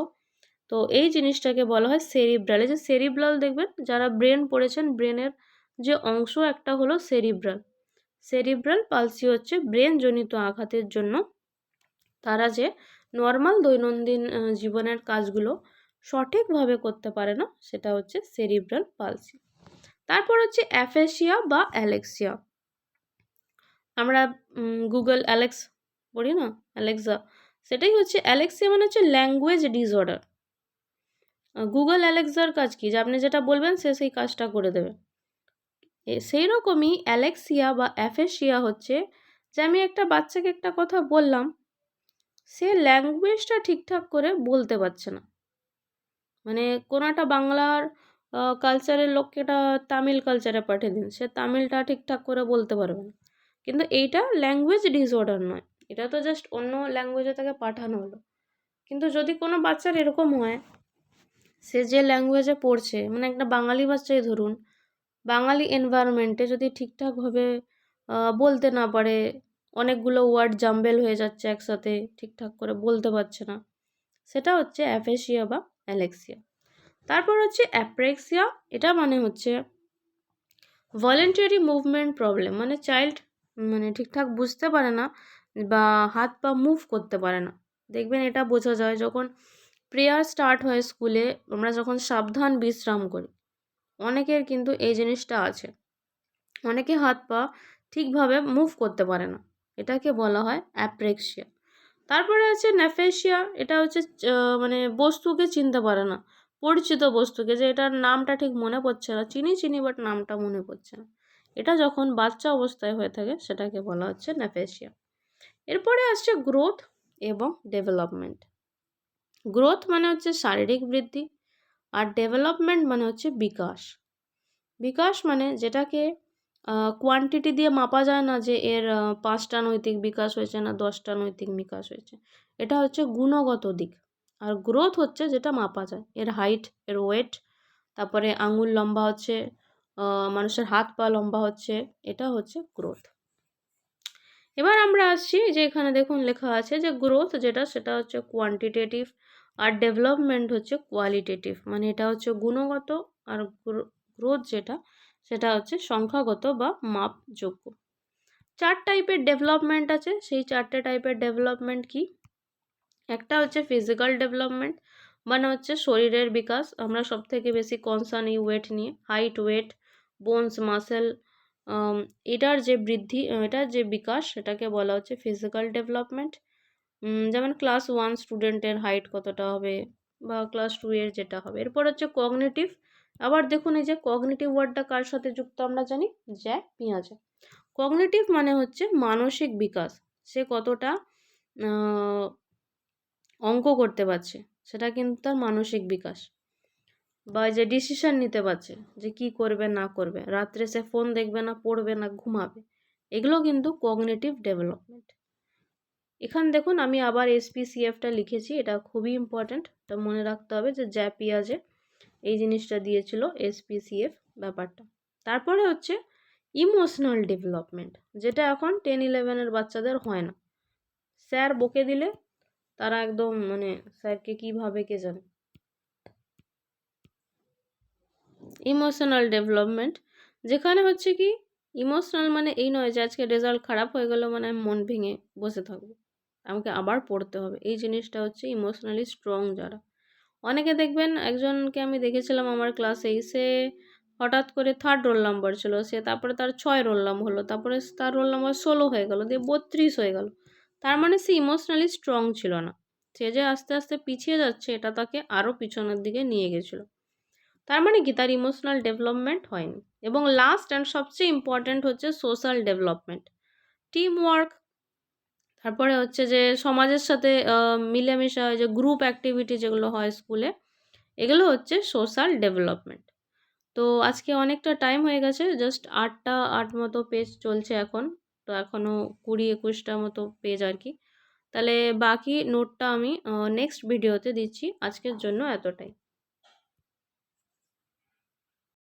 তো এই জিনিসটাকে বলা হয় সেরিব্রাল। এই যে সেরিব্রাল দেখবেন, যারা ব্রেন পড়েছেন, ব্রেনের যে অংশ একটা হলো সেরিব্রাল। সেরিব্রাল পালসি হচ্ছে ব্রেনজনিত আঘাতের জন্য তারা যে নর্মাল দৈনন্দিন জীবনের কাজগুলো সঠিকভাবে করতে পারে না, সেটা হচ্ছে সেরিব্রাল পালসি। তারপর হচ্ছে অ্যাফেসিয়া বা অ্যালেক্সিয়া। আমরা গুগল অ্যালেক্স পড়ি না, অ্যালেক্সা, সেটাই হচ্ছে অ্যালেক্সিয়া, মানে হচ্ছে ল্যাঙ্গুয়েজ ডিসঅর্ডার। গুগল অ্যালেক্সার কাজ কি? যে আপনি যেটা বলবেন সে সেই কাজটা করে দেবে। সেই রকমই অ্যালেক্সিয়া বা অ্যাফেসিয়া হচ্ছে যে আমি একটা বাচ্চাকে একটা কথা বললাম, সে ল্যাঙ্গুয়েজটা ঠিকঠাক করে বলতে পারছে না। মানে কোনো একটা বাংলার কালচারের লোককে এটা তামিল কালচারে পাঠিয়ে দিন, সে তামিলটা ঠিকঠাক করে বলতে পারবে না। কিন্তু এইটা ল্যাঙ্গুয়েজ ডিসঅর্ডার নয়, এটা তো জাস্ট অন্য ল্যাঙ্গুয়েজে তাকে পাঠানো হলো। কিন্তু যদি কোনো বাচ্চার এরকম হয়, সে যে ল্যাঙ্গুয়েজে পড়ছে, মানে একটা বাঙালি বাচ্চাই ধরুন, বাঙালি এনভায়রনমেন্টে যদি ঠিকঠাকভাবে বলতে না পারে, অনেকগুলো ওয়ার্ড জাম্বেল হয়ে যাচ্ছে একসাথে, ঠিকঠাক করে বলতে পারছে না, সেটা হচ্ছে অ্যাফেসিয়া বা অ্যালেক্সিয়া। তারপর হচ্ছে অ্যাপ্রেক্সিয়া। এটা মানে হচ্ছে ভলেন্টারি মুভমেন্ট প্রবলেম, মানে চাইল্ড মানে ঠিকঠাক বুঝতে পারে না বা হাত পা মুভ করতে পারে না। দেখবেন এটা বোঝা যায় যখন প্রেয়ার স্টার্ট হয় স্কুলে, আমরা যখন সাবধান বিশ্রাম করি, অনেকের কিন্তু এই জিনিসটা আছে, অনেকে হাত পা ঠিকভাবে মুভ করতে পারে না, এটাকে বলা হয় অ্যাপ্রেক্সিয়া। তারপরে আছে নেফেসিয়া। এটা হচ্ছে মানে বস্তুকে চিনতে পারে না, পরিচিত বস্তুকে, যে এটার নামটা ঠিক মনে পড়ছে না, চিনি বাট নামটা মনে পড়ছে না। এটা যখন বাচ্চা অবস্থায় হয়ে থাকে সেটাকে বলা হচ্ছে নেফেসিয়া। এরপরে আসছে গ্রোথ এবং ডেভেলপমেন্ট। গ্রোথ মানে হচ্ছে শারীরিক বৃদ্ধি, আর ডেভেলপমেন্ট মানে হচ্ছে বিকাশ। বিকাশ মানে যেটাকে কোয়ান্টিটি দিয়ে মাপা যায় না, যে এর 5টা নৈতিক বিকাশ হয়েছে না 10টা নৈতিক বিকাশ হয়েছে। এটা হচ্ছে গুণগত দিক। আর গ্রোথ হচ্ছে যেটা মাপা যায়, এর হাইট, এর ওয়েট, তারপরে আঙুল লম্বা হচ্ছে, মানুষের হাত পা লম্বা হচ্ছে, এটা হচ্ছে গ্রোথ। এবার আমরা আসছি যে এখানে দেখুন লেখা আছে যে গ্রোথ যেটা সেটা হচ্ছে কোয়ান্টিটেটিভ, আর ডেভেলপমেন্ট হচ্ছে কোয়ালিটেটিভ, মানে এটা হচ্ছে গুণগত, আর গ্রোথ যেটা সেটা হচ্ছে সংখ্যাগত বা মাপযোগ্য। 4 টাইপের ডেভেলপমেন্ট আছে, সেই 4টে টাইপের ডেভেলপমেন্ট কি? একটা হচ্ছে ফিজিক্যাল ডেভেলপমেন্ট, মানে হচ্ছে শরীরের বিকাশ। আমরা সব থেকে বেশি কনসার্ন এই ওয়েট নিয়ে, হাইট, ওয়েট, বোনস, মাসেল, এটার যে বৃদ্ধি, এটার যে বিকাশ সেটাকে বলা হচ্ছে ফিজিক্যাল ডেভেলপমেন্ট। যেমন ক্লাস 1 স্টুডেন্টের হাইট কতটা হবে, বা ক্লাস 2 এর যেটা হবে। এরপর হচ্ছে কগনিটিভ। আবার দেখুন এই যে কগনিটিভ ওয়ার্ডটা কার সাথে যুক্ত আমরা জানি, জ্যাক পিয়াজে। কগনিটিভ মানে হচ্ছে মানসিক বিকাশ, সে কতটা অঙ্ক করতে পারছে, সেটা কিন্তু তার মানসিক বিকাশ। বা যে ডিসিশন নিতে পারছে যে কি করবে না করবে, রাত্রে সে ফোন দেখবে না পড়বে না ঘুমাবে, এগুলো কিন্তু কগনিটিভ ডেভেলপমেন্ট। এখানে দেখুন আমি আবার এসপিসিএফটা লিখেছি, এটা খুবই ইম্পর্ট্যান্ট, এটা মনে রাখতে হবে যে জ্যাপিয়াজে এই জিনিসটা দিয়েছিল এসপিসিএফ ব্যাপারটা। তারপরে হচ্ছে ইমোশনাল ডেভেলপমেন্ট, যেটা এখন 10-11 বাচ্চাদের হয় না। স্যার বকে দিলে তারা একদম মানে স্যারকে কীভাবে কে জানে। ইমোশনাল ডেভেলপমেন্ট, যেখানে হচ্ছে কি ইমোশনাল মানে এই নয় যে আজকে রেজাল্ট খারাপ হয়ে গেল মানে আমি মন ভেঙে বসে থাকবো, আমাকে আবার পড়তে হবে, এই জিনিসটা হচ্ছে ইমোশনালি স্ট্রং যারা। অনেকে দেখবেন, একজনকে আমি দেখেছিলাম আমার ক্লাসেই, সে হঠাৎ করে 3rd রোল নাম্বার ছিল, সে তারপরে তার 6 রোল নাম্বার হলো, তারপরে তার রোল নাম্বার 16 হয়ে গেল, দিয়ে 32 হয়ে গেল। তার মানে সে ইমোশনালি স্ট্রং ছিল না, সে যে আস্তে আস্তে পিছিয়ে যাচ্ছে এটা তাকে আরও পিছনের দিকে নিয়ে গেছিলো। তার মানে কি তার ইমোশনাল ডেভেলপমেন্ট হয়নি। এবং লাস্ট অ্যান্ড সবচেয়ে ইম্পর্ট্যান্ট হচ্ছে সোশ্যাল ডেভেলপমেন্ট, টিম ওয়ার্ক, তারপরে হচ্ছে যে সমাজের সাথে মিলেমিশা হয়, যে গ্রুপ অ্যাক্টিভিটি যেগুলো হয় স্কুলে, এগুলো হচ্ছে সোশ্যাল ডেভেলপমেন্ট। তো আজকে অনেকটা টাইম হয়ে গেছে, জাস্ট 8 মতো পেজ চলছে এখন, তো এখনও 20-21টা মতো পেজ আর কি। তাহলে বাকি নোটটা আমি নেক্সট ভিডিওতে দিচ্ছি, আজকের জন্য এতটাই।